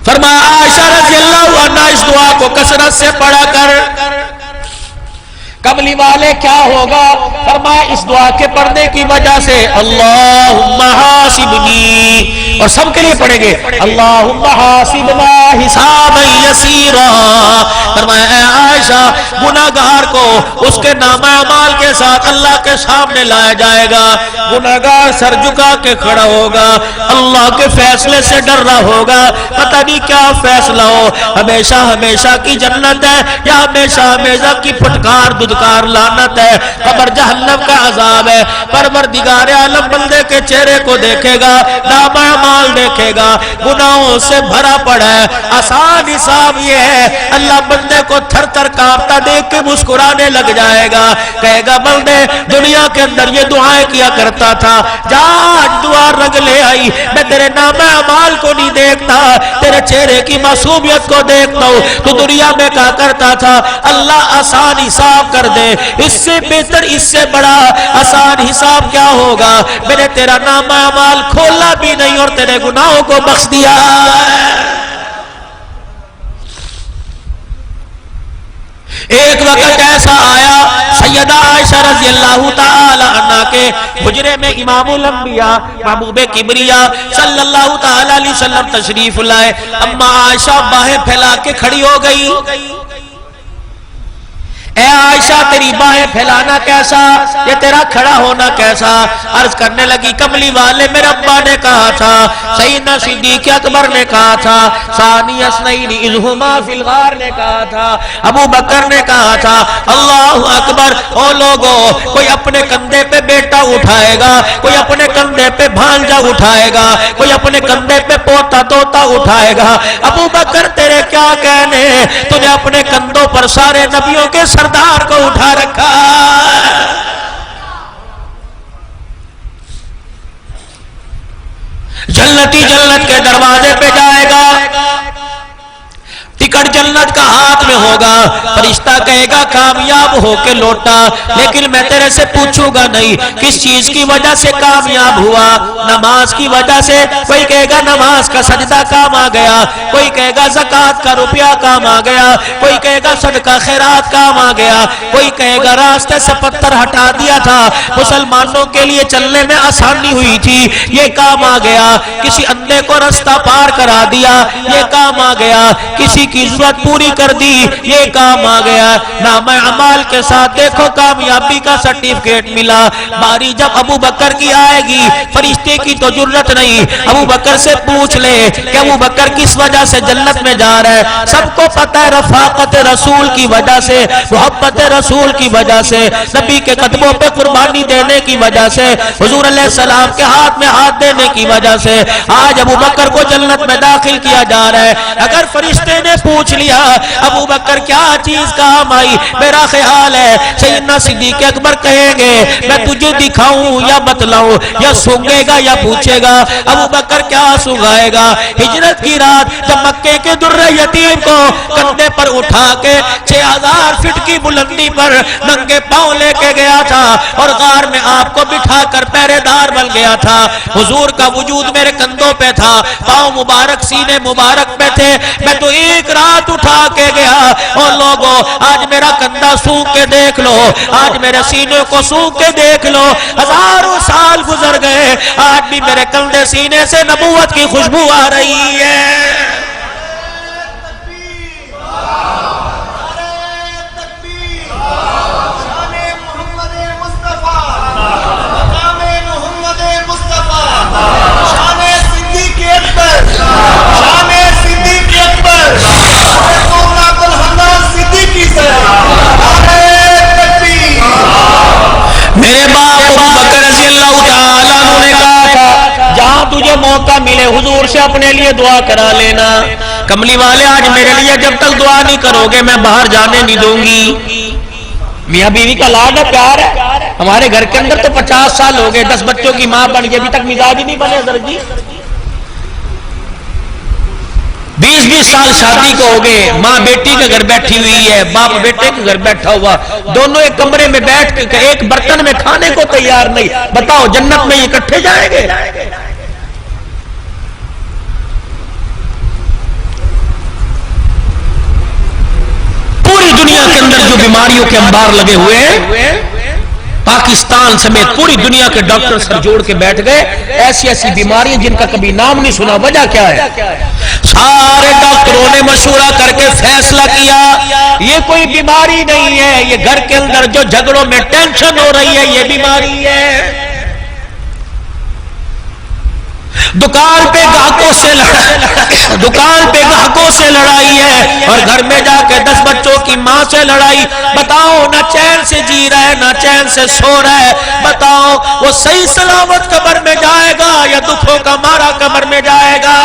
A: فرمایا عائشہ رضی اللہ عنہ اس دعا کو کثرت سے پڑھا کر۔ کملی والے کیا ہوگا؟ فرمایا اس دعا کے پڑھنے کی وجہ سے اللہم حاسبنی، اور سب کے لیے پڑھیں گے اللہم حاسبنا حسابا یسیرا، فرمایا اے عائشہ گناہگار کو اس کے نامہ اعمال کے ساتھ اللہ کے سامنے لایا جائے گا، گناہگار سر جھکا کے کھڑا ہوگا، اللہ کے فیصلے سے ڈر رہا ہوگا، پتہ نہیں کیا فیصلہ ہو، ہمیشہ ہمیشہ کی جنت ہے یا ہمیشہ ہمیشہ کی پھٹکار دھدکار لعنت ہے، قبر جہنم کا عذاب ہے۔ پروردگار عالم بندے کے چہرے کو دیکھے گا، نامہ اعمال دیکھے گا، گناہوں سے بھرا پڑا ہے، آسان حساب یہ ہے، اللہ بندے کو تھر تھر کانپتا دیکھ کے مسکرانے لگ جائے گا، کہے گا بندے دنیا کے اندر یہ دعائیں کیا کرتا تھا، جا دعا رنگ لے آئی، میں تیرے نامہ اعمال کو نہیں دیکھتا، تیرے چہرے کی معصومیت کو دیکھتا ہوں، تو دنیا میں کہا کرتا تھا اللہ آسان حساب کر دے، اس سے بہتر اس سے بڑا آسان حساب کیا ہوگا، میں نے تیرا نامہ اعمال کھولا بھی نہیں اور تیرے گناہوں کو بخش دیا۔ ایک وقت ایسا آیا سیدہ عائشہ رضی اللہ تعالی عنہ کے حجرے میں امام الانبیاء محبوب کبریا صلی اللہ تعالی علیہ وسلم تشریف لائے، اما عائشہ باہیں پھیلا کے کھڑی ہو گئی، اے عائشہ تیری باہیں پھیلانا کیسا، یہ تیرا کھڑا ہونا کیسا، عرض کرنے لگی کملی والے میرے ابا نے کہا تھا، سیدنا صدیق اکبر نے کہا تھا، ثانی اثنین اذ ہما فی الغار نے کہا تھا، ابو بکر نے کہا تھا، اللہ اکبر، او لوگو کوئی اپنے کندھے پہ بیٹا اٹھائے گا، کوئی اپنے کندھے پہ بھانجا اٹھائے گا، کوئی اپنے کندھے پہ پوتا توتا اٹھائے گا، ابو بکر تیرے کیا کہنے، تو نے اپنے کندھوں پر سارے نبیوں کے سردار کو اٹھا رکھا۔ جنتی جنت کے دروازے پہ جائے گا، ٹکٹ جنت کا ہاتھ میں ہوگا، فرشتہ کہے گا کامیاب ہو کے لوٹا، لیکن میں تیرے سے پوچھوں گا نہیں کس چیز کی وجہ سے کامیاب ہوا، نماز کی وجہ سے، کوئی کہے گا نماز کا سجدہ کام آ گیا، کوئی کہے گا زکوٰۃ کا روپیہ کام آ گیا، کوئی کہے گا صدقہ خیرات کام آ گیا، کوئی کہے گا راستے سے پتھر ہٹا دیا تھا، مسلمانوں کے لیے چلنے میں آسانی ہوئی تھی، یہ کام آ گیا، کسی اندھے کو رستہ پار کرا دیا، یہ کام آ گیا، کسی کی ضرورت پوری کر دی، یہ کام آ گیا، نامہ اعمال کے ساتھ دیکھو کامیابی کا سرٹیفکیٹ ملا۔ باری جب ابو بکر کی آئے گی، فرشتے کی تو ضرورت نہیں، ابو بکر سے پوچھ لے کہ ابو بکر کس وجہ سے جنت میں جا رہا ہے، سب کو پتہ ہے رفاقت رسول کی وجہ سے، محبت رسول کی وجہ سے، نبی کے قدموں پہ قربانی دینے کی وجہ سے، حضور علیہ السلام کے ہاتھ میں ہاتھ دینے کی وجہ سے آج ابو بکر کو جنت میں داخل کیا جا رہا ہے۔ اگر فرشتے نے پوچھ لیا ابو بکر کیا چیز کام آئی، میرا خیال ہے سیدنا صدیق اکبر کہیں گے میں تجھے دکھاؤں یا بتلاؤں، یا سونگے گا یا پوچھے گا، ابو بکر کیا سنگائے گا، ہجرت کی رات جب مکے کے در یتیم کو کندھے پر اٹھا کے 6000 فٹ کی بلندی پر ننگے پاؤں لے کے گیا تھا اور غار میں آپ کو بٹھا کر پہرے دار بن گیا تھا، حضور کا وجود میرے کندھوں پہ تھا، پاؤں مبارک سینے مبارک پہ تھے، میں تو ایک رات اٹھا کے گیا، اور لوگوں آج میرا کندھا سونگ کے دیکھ لو، آج میرے سینے کو سونگ کے دیکھ لو، ہزاروں سال گزر گئے، آج بھی میرے کندھے سینے سے نبوت کی خوشبو آ رہی ہے۔ میرے باپ ابو بکر رضی اللہ تعالیٰ عنہ نے کہا تھا جہاں تجھے موقع ملے حضور سے اپنے لیے دعا کرا لینا، کملی والے آج میرے لیے جب تک دعا نہیں کرو گے میں باہر جانے نہیں دوں گی۔ میاں بیوی کا لاڈ ہے، پیار ہے، ہمارے گھر کے اندر تو 50 سال ہو گئے، 10 بچوں کی ماں بن گئی، ابھی تک مزاج ہی نہیں بنے حضرت جی، 20 سال شادی کو ہو گئے، ماں بیٹی کے گھر بیٹھی ہوئی ہے، باپ بیٹے کے گھر بیٹھا ہوا، دونوں ایک کمرے میں بیٹھ کے ایک برتن میں کھانے کو تیار نہیں، بتاؤ جنت میں یہ اکٹھے جائیں گے؟ پوری دنیا کے اندر جو بیماریوں کے انبار لگے ہوئے ہیں، پاکستان سمیت پوری دنیا کے ڈاکٹر سر جوڑ کے بیٹھ گئے، ایسی ایسی بیماریاں جن کا کبھی نام نہیں سنا، وجہ کیا ہے؟ سارے ڈاکٹروں نے مشورہ کر کے فیصلہ کیا یہ کوئی بیماری نہیں ہے، یہ گھر کے اندر جو جھگڑوں میں ٹینشن ہو رہی ہے یہ بیماری ہے۔ دکان پہ گاہکوں سے لڑائی ہے، اور گھر میں جا کے 10 بچوں کی ماں سے لڑائی۔ بتاؤ نہ چین سے جی رہا ہے نہ چین سے سو رہا ہے، بتاؤ وہ صحیح سلامت قبر میں جائے گا یا دکھوں کا مارا قبر میں جائے گا؟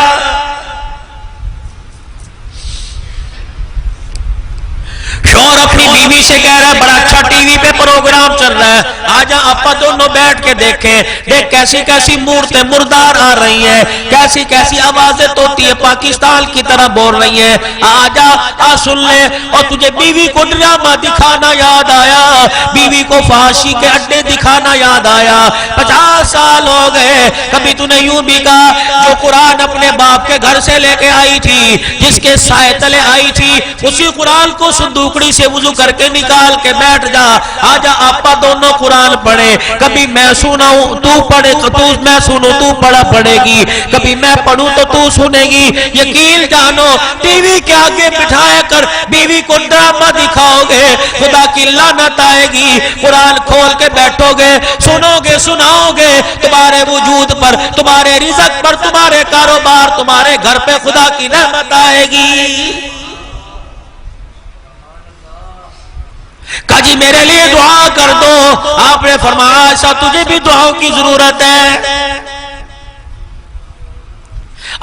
A: شوہر اپنی بیوی سے کہہ رہا ہے بڑا اچھا ٹی وی پہ پروگرام چل رہا ہے، آجا آپا دونوں بیٹھ کے دیکھیں، دیکھ کیسی کیسی مورتیں مردار آ رہی ہیں، کیسی کیسی آوازیں توتی ہے پاکستان کی طرح بول رہی ہیں، آجا آ سن لے۔ اور تجھے بیوی کو ڈرامہ دکھانا یاد آیا، بیوی کو فحاشی کے اڈے دکھانا یاد آیا۔ 50 سال ہو گئے، کبھی تو نے یوں بھی کہا جو قرآن اپنے باپ کے گھر سے لے کے آئی تھی، جس کے سائے تلے آئی تھی، اسی قرآن کو صندوقڑی سے وضو کر کے نکال کے بیٹھ جا، آجا آپا دونوں قرآن پڑھے، کبھی میں سناؤں تو پڑھے تو میں سنوں تو پڑھا پڑھے گی، کبھی میں پڑھوں تو سنے گی۔ یقین جانو ٹی وی کے آگے بٹھایا کر بیوی کو ڈرامہ دکھاؤ گے خدا کی لعنت آئے گی۔ قرآن کھول کے بیٹھو گے، سنو گے، سناؤ گے، تمہارے وجود پر، تمہارے رزق پر، تمہارے کاروبار، تمہارے گھر پہ خدا کی رحمت آئے گی۔ کہا جی میرے لیے دعا کر دو، آپ نے فرمایا ایسا تجھے بھی دعاؤں کی ضرورت ہے۔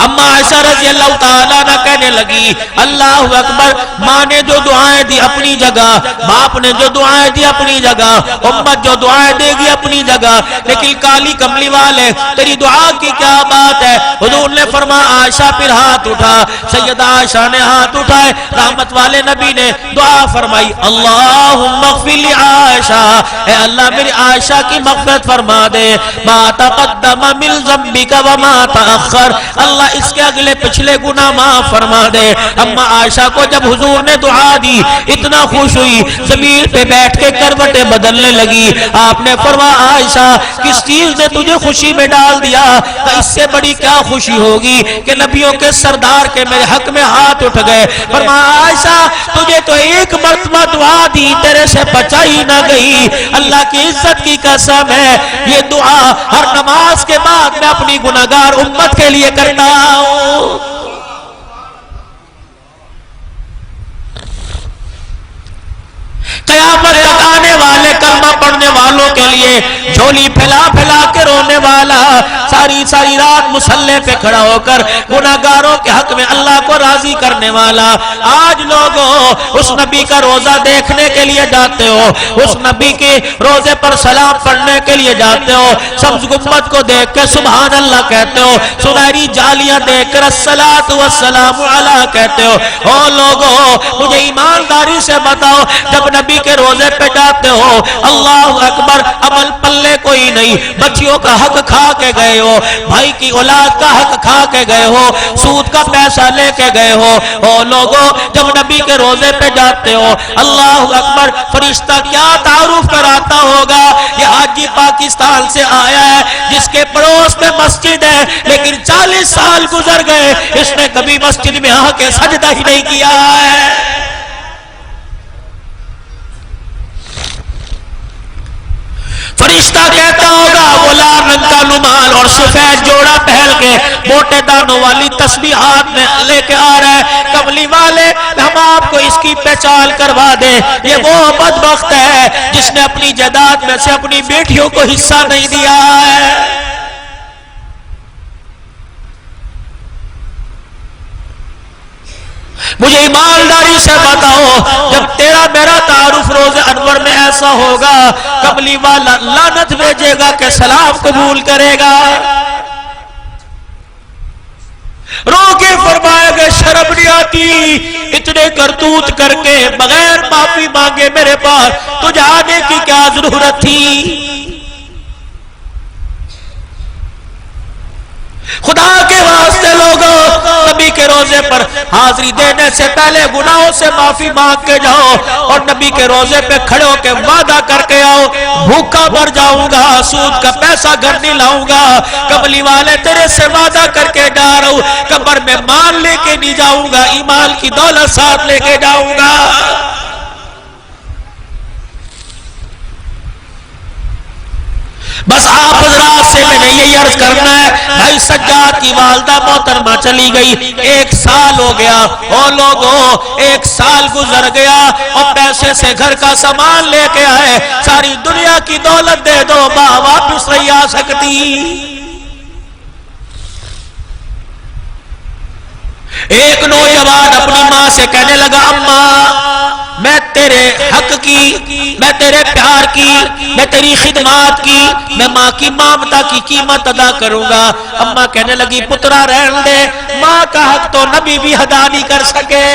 A: اما عائشہ رضی اللہ تعالیٰ عنہ کہنے لگی اللہ اکبر، ماں نے جو دعائیں دی اپنی جگہ، باپ نے جو دعائیں دی اپنی جگہ، امت جو دعائیں دے گی اپنی جگہ، لیکن کالی کملی والے تیری دعا کی کیا بات ہے؟ حضور نے فرمایا عائشہ پھر ہاتھ اٹھا، سیدہ عائشہ نے ہاتھ اٹھائے، رحمت والے نبی نے دعا فرمائی اللہم اغفر لی عائشہ، اے اللہ میری عائشہ کی مغفرت فرما دے، ما تقدم من ذنبک وما تأخر، اللہ اس کے اگلے پچھلے گناہ معاف فرما دے۔ اما عائشہ کو جب حضور نے دعا دی اتنا خوش ہوئی، زمین پہ بیٹھ کے کروٹیں بدلنے لگی۔ آپ نے فرمایا عائشہ کس چیز نے تجھے خوشی میں ڈال دیا؟ کہ اس سے بڑی کیا خوشی ہوگی کہ نبیوں کے سردار کے میرے حق میں ہاتھ اٹھ گئے۔ فرمایا عائشہ تجھے تو ایک مرتبہ دعا دی تیرے سے بچائی نہ گئی، اللہ کی عزت کی قسم ہے یہ دعا ہر نماز کے بعد میں اپنی گناہگار امت کے لیے کرتا ہوں۔ قیامت تک آنے والے کلمہ پڑھنے والوں کے لیے جھولی پھیلا پھیلا کے رونے والا، ساری ساری رات مصلی پہ کھڑا ہو کر گناہگاروں کے حق میں اللہ کو راضی کرنے والا۔ آج لوگوں اس نبی کا روزہ دیکھنے کے لیے جاتے ہو، اس نبی کے روزے پر سلام پڑھنے کے لیے جاتے ہو، سبز گنبد کو دیکھ کے سبحان اللہ کہتے ہو، سنہری جالیاں دیکھ کر الصلاۃ والسلام علیہ کہتے ہو۔ او لوگوں مجھے ایمانداری سے بتاؤ جب نبی کے روزے پہ جاتے ہو اللہ اکبر عمل پلے کوئی نہیں، بچیوں کا حق کھا کے گئے ہو، بھائی کی اولاد کا حق کھا کے گئے ہو، سود کا پیسہ لے کے گئے ہو۔ او لوگوں جب نبی کے روزے پہ جاتے ہو اللہ اکبر فرشتہ کیا تعارف کراتا ہوگا یہ حاجی پاکستان سے آیا ہے جس کے پڑوس میں مسجد ہے لیکن 40 سال گزر گئے اس نے کبھی مسجد میں آ کے سجدہ ہی نہیں کیا ہے۔ فرشتہ کہتا ہوگا وہ لال رنگ کا رومال اور سفید جوڑا پہن کے موٹے دانوں والی تسبیحات میں لے کے آ رہا ہے، کملی والے ہم آپ کو اس کی پہچان کروا دیں یہ وہ بدبخت ہے جس نے اپنی جائیداد میں سے اپنی بیٹیوں کو حصہ نہیں دیا ہے۔ مجھے ایمانداری سے بتاؤ جب تیرا میرا تعارف روز انور میں ایسا ہوگا کملی والا لعنت بھیجے گا کہ سلام قبول کرے گا؟ رو کے فرمائے گا شرم نہیں آتی اتنے کرتوت کر کے بغیر معافی مانگے میرے پاس تجھے آنے کی کیا ضرورت تھی؟ خدا کے واسطے لوگوں نبی کے روزے پر حاضری دینے سے پہلے گناہوں سے معافی مانگ کے جاؤ اور نبی کے روزے پہ کھڑے ہو کے وعدہ کر کے آؤ بھوکا مر جاؤں گا سود کا پیسہ گھر نہیں لاؤں گا کملی والے تیرے سے وعدہ کر کے جا رہا ہوں قبر میں مال لے کے نہیں جاؤں گا ایمان کی دولت ساتھ لے کے جاؤں گا بس آپ حضرات سے میں نے یہی عرض کرنا ہے بھائی سجاد کی والدہ محترمہ چلی گئی 1 سال ہو گیا اور لوگوں 1 سال گزر گیا اور پیسے سے گھر کا سامان لے کے آئے ساری دنیا کی دولت دے دو ماں واپس نہیں آ سکتی ایک نوجوان اپنی ماں سے کہنے لگا اماں میں تیرے حق کی میں تیرے پیار کی میں تیری خدمات کی میں ماں کی ممتا کی قیمت ادا کروں گا اماں کہنے لگی پترا رہن دے ماں کا حق تو نبی بھی ادا نہیں کر سکے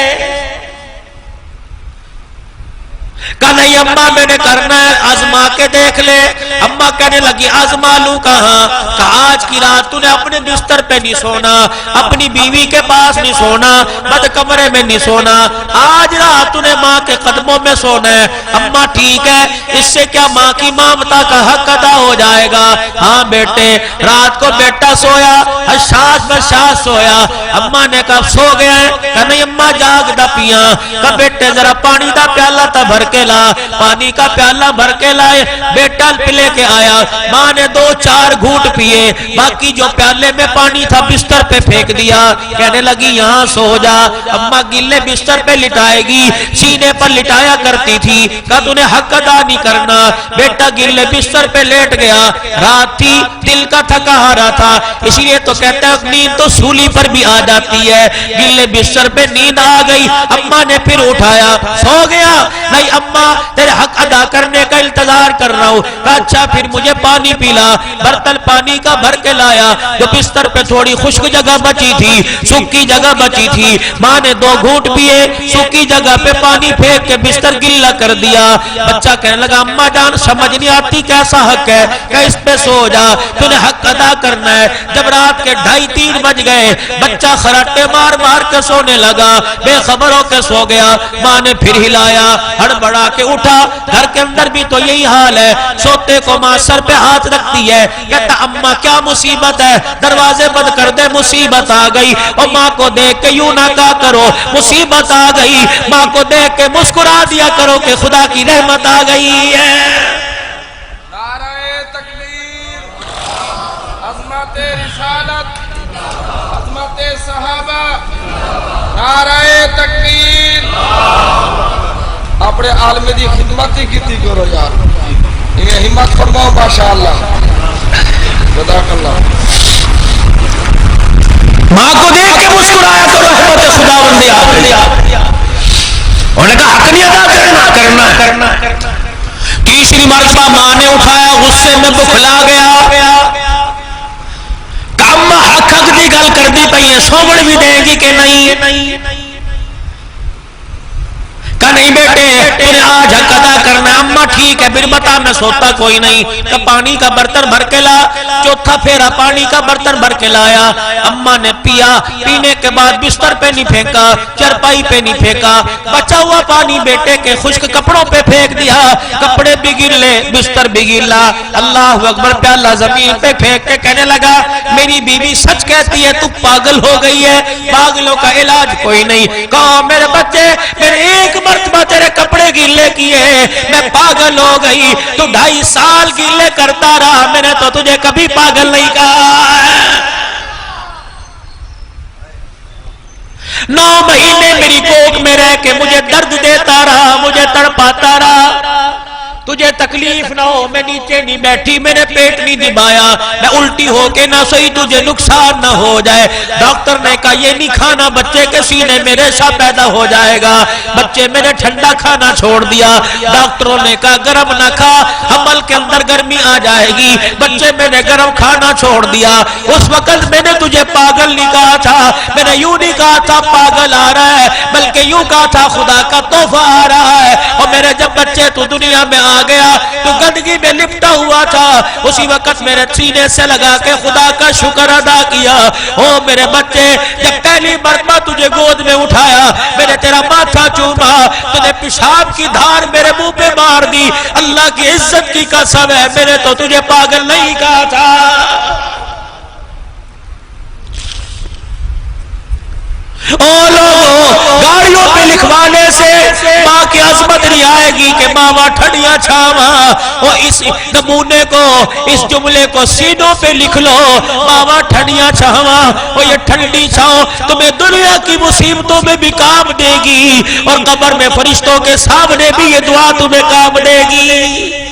A: کہا نہیں اماں میں نے کرنا ہے آزما کے دیکھ لے اماں کہنے لگی آزما لوں کہاں کہا آج کی رات تو نے اپنے بستر پہ نہیں سونا اپنی بیوی کے پاس نہیں سونا بد کمرے میں نہیں سونا آج رات تو نے ماں کے قدموں میں سونا ہے اماں ٹھیک ہے اس سے کیا ماں کی ممتا کا حق ادا ہو جائے گا ہاں بیٹے رات کو بیٹا سویا حشاش بشاش سویا اماں نے کہا سو گیا ہے کہا نہیں اماں جاگ دا پیا کہا بیٹے ذرا پانی دا پیالہ تا بھر کے لا پانی کا پیالہ بھر کے لائے بیٹا لے کے آیا ماں نے 2-4 گھونٹ پیے باقی جو پیالے میں پانی تھا بستر پہ پھینک دیا کہنے لگی یہاں سو جا اماں گلے بستر پہ لٹائے گی سینے پر لٹایا کرتی تھی کہا تو نے حق ادا نہیں کرنا بیٹا گلے بستر پہ لیٹ گیا رات تھی دل کا تھکا ہارا تھا اسی لیے تو کہتا ہے نیند تو سولی پر بھی آ جاتی ہے گلے بستر پہ نیند آ گئی اماں نے پھر اٹھایا سو گیا نہیں اماں تیرے حق ادا کرنے کا انتظار کر رہا ہوں اچھا پھر مجھے پانی پیلا برتن پانی کا بھر کے لایا جو بستر پہ تھوڑی خشک جگہ بچی تھی سوکھی جگہ بچی تھی ماں نے 2 گھونٹ پیے سوکھی جگہ پہ پانی پھینک کے بستر گیلا کر دیا بچہ کہنے لگا اماں جان سمجھ نہیں آتی کیسا حق ہے کہ اس پہ سو جا تو نے حق ادا کرنا ہے جب رات کے 2:30-3 بج گئے بچہ خراٹے مار مار کے سونے لگا بے خبر ہو کے سو گیا ماں نے پھر ہلایا ہڑبڑا کے اٹھا گھر کے اندر بھی تو یہی حال ہے سوتے کو ماں سر پہ ہاتھ رکھتی ہے کہتا اماں کیا مصیبت ہے دروازے بند کر دے مصیبت آ گئی اور ماں کو دیکھ کے یوں نہ کہا کرو مصیبت آ گئی ماں کو دیکھ کے مسکرا دیا کرو کہ خدا کی رحمت آ گئی ہے
B: نعرہ تکبیر عظمت رسالت عظمت صحابہ نعرہ تکبیر اپنے عالم دی خدمت ہی کیتی کرو یار انہیں ہمت فرماؤ ماشاءاللہ جزاک اللہ
A: ماں کو دیکھ کے مسکرایا کرو رحمت خداوندی آ گئی انہوں نے کہا حق نہیں ادا کرنا تیسری مرتبہ ماں نے اٹھایا غصے میں بکھلا گیا کہ اماں حق دی گل کر دی پئی ہے سومڑ بھی دے گی کہ نہیں کہا نہیں بیٹے تمہیں آج حق ادا کرنا ہے اماں ٹھیک ہے پھر بتا میں سوتا کوئی نہیں کہ پانی کا برتن بھر کے لا چوتھا پھیرا پانی کا برتن بھر کے لایا اماں نے پیا پینے کے بعد بستر پہ نہیں پھینکا چرپائی پہ نہیں پھینکا بچا ہوا پانی بیٹے کے خشک کپڑوں پہ پھینک دیا کپڑے بھی گیلے بستر بھی گیلا اللہ اکبر پیالہ زمین پہ پھینک کے کہنے لگا میری بیوی سچ کہتی ہے تو پاگل ہو گئی ہے پاگلوں کا علاج کوئی نہیں کہا میرے بچے میرے ایک مرتبہ تیرے کپڑے گیلے کیے میں پاگل ہو گئی تو 2.5 سال گیلے کرتا رہا میں نے تو تجھے کبھی پاگل نہیں کہا 9 مہینے میری کوکھ میں رہ کے مجھے درد دیتا رہا مجھے تڑپاتا رہا تجھے تکلیف نہ ہو میں نیچے نہیں بیٹھی میں نے پیٹ نہیں دبایا میں الٹی ہو کے نہ سوئی تجھے نقصان نہ ہو جائے ڈاکٹر نے کہا یہ نہیں کھانا بچے کے سینے میں ریشہ پیدا ہو جائے گا بچے میں نے ٹھنڈا کھانا چھوڑ دیا ڈاکٹروں نے کہا گرم نہ کھا حمل کے اندر گرمی آ جائے گی بچے میں نے گرم کھانا چھوڑ دیا اس وقت میں نے تجھے پاگل نہیں کہا تھا میں نے یوں نہیں کہا تھا پاگل آ رہا ہے، بلکہ یوں کہا تھا خدا کا تحفہ آ رہا ہے۔ اور میرے جب بچے تو دنیا میں آ گیا تو گندگی میں لپٹا ہوا تھا، اسی وقت میرے سینے سے لگا کے خدا کا شکر ادا کیا۔ او میرے بچے، جب پہلی مرتبہ تجھے گود میں اٹھایا، میں نے تیرا ماتھا چوما، تو نے پیشاب کی دھار میرے منہ پہ مار دی، اللہ کی عزت کی قسم ہے میں نے تو تجھے پاگل نہیں کہا تھا۔ او لوگوں، گاڑیوں پہ لکھوانے سے ماں کی عظمت نہیں آئے گی کہ ماما ٹھنڈیاں چھاواں۔ اور اس نمونے کو، اس جملے کو سینوں پہ لکھ لو، ماما ٹھنڈیاں چھاواں۔ اور یہ ٹھنڈی چھاؤں تمہیں دنیا کی مصیبتوں میں بھی کام دے گی، اور قبر میں فرشتوں کے سامنے بھی یہ دعا تمہیں کام دے گی۔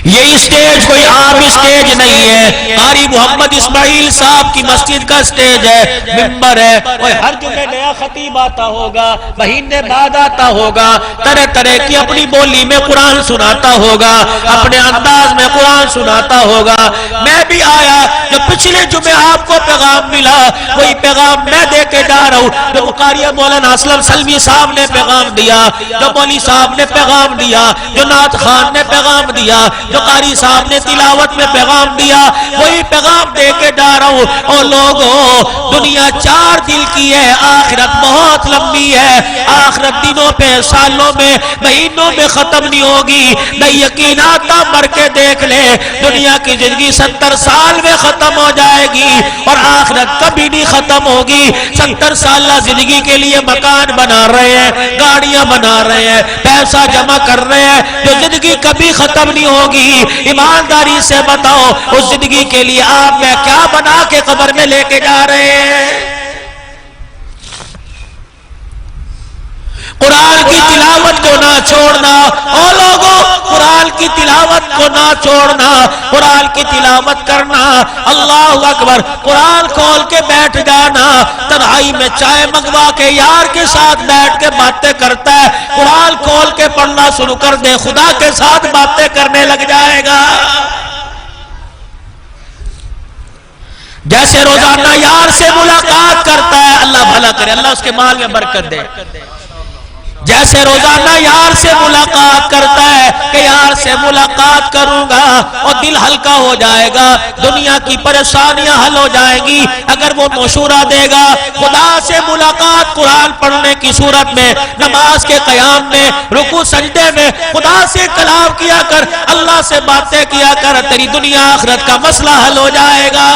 A: یہ اسٹیج کوئی عام اسٹیج نہیں ہے، قاری محمد اسماعیل صاحب کی مسجد کا اسٹیج ہے، ممبر ہے، اور ہر جمعے نیا خطیب آتا ہوگا، مہینے بعد آتا ہوگا، طرح طرح کی اپنی بولی میں قرآن سناتا ہوگا، اپنے انداز میں قرآن سناتا ہوگا۔ میں بھی آیا، جو پچھلے جمعے آپ کو پیغام ملا وہی پیغام میں دے کے جا رہا ہوں، جو قاری مولانا اسلم سلمی صاحب نے پیغام دیا، جو مولوی صاحب نے پیغام دیا، جو نعت خان نے پیغام دیا، جو قاری صاحب نے تلاوت میں پیغام دیا، وہی پیغام دے کے جا رہا ہوں۔ اور لوگوں، دنیا 4 دن کی ہے، آخرت بہت لمبی ہے، آخرت دنوں پہ، سالوں میں، مہینوں میں ختم نہیں ہوگی۔ نہ یقین آتا مر کے دیکھ لے، دنیا کی زندگی 70 سال میں ختم ہو جائے گی، اور آخرت کبھی نہیں ختم ہوگی۔ 70 سالہ زندگی کے لیے مکان بنا رہے ہیں، گاڑیاں بنا رہے ہیں، پیسہ جمع کر رہے ہیں، جو زندگی کبھی ختم نہیں ہوگی۔ ایمانداری سے بتاؤ، اس زندگی کے لیے آپ میں کیا بنا کے قبر میں لے کے جا رہے ہیں؟ قرآن کی تلاوت کو نہ چھوڑنا، او لوگوں، قرآن کی تلاوت کو نہ چھوڑنا، قرآن کی تلاوت کرنا۔ اللہ اکبر، قرآن کھول کے بیٹھ جانا، تنہائی میں چائے منگوا کے یار کے ساتھ بیٹھ کے باتیں کرتا ہے، قرآن کھول کے پڑھنا شروع کر دے، خدا کے ساتھ باتیں کرنے لگ جائے گا۔ جیسے روزانہ یار سے ملاقات کرتا ہے، اللہ بھلا کرے، اللہ اس کے مال میں برکت دے، جیسے روزانہ یار سے ملاقات کرتا ہے کہ یار سے ملاقات کروں گا اور دل ہلکا ہو جائے گا، دنیا کی پریشانیاں حل ہو جائیں گی۔ اگر وہ مشورہ دے گا، خدا سے ملاقات قرآن پڑھنے کی صورت میں، نماز کے قیام میں، رکوع سجدے میں خدا سے کلام کیا کر، اللہ سے باتیں کیا کر، تیری دنیا آخرت کا مسئلہ حل ہو جائے گا۔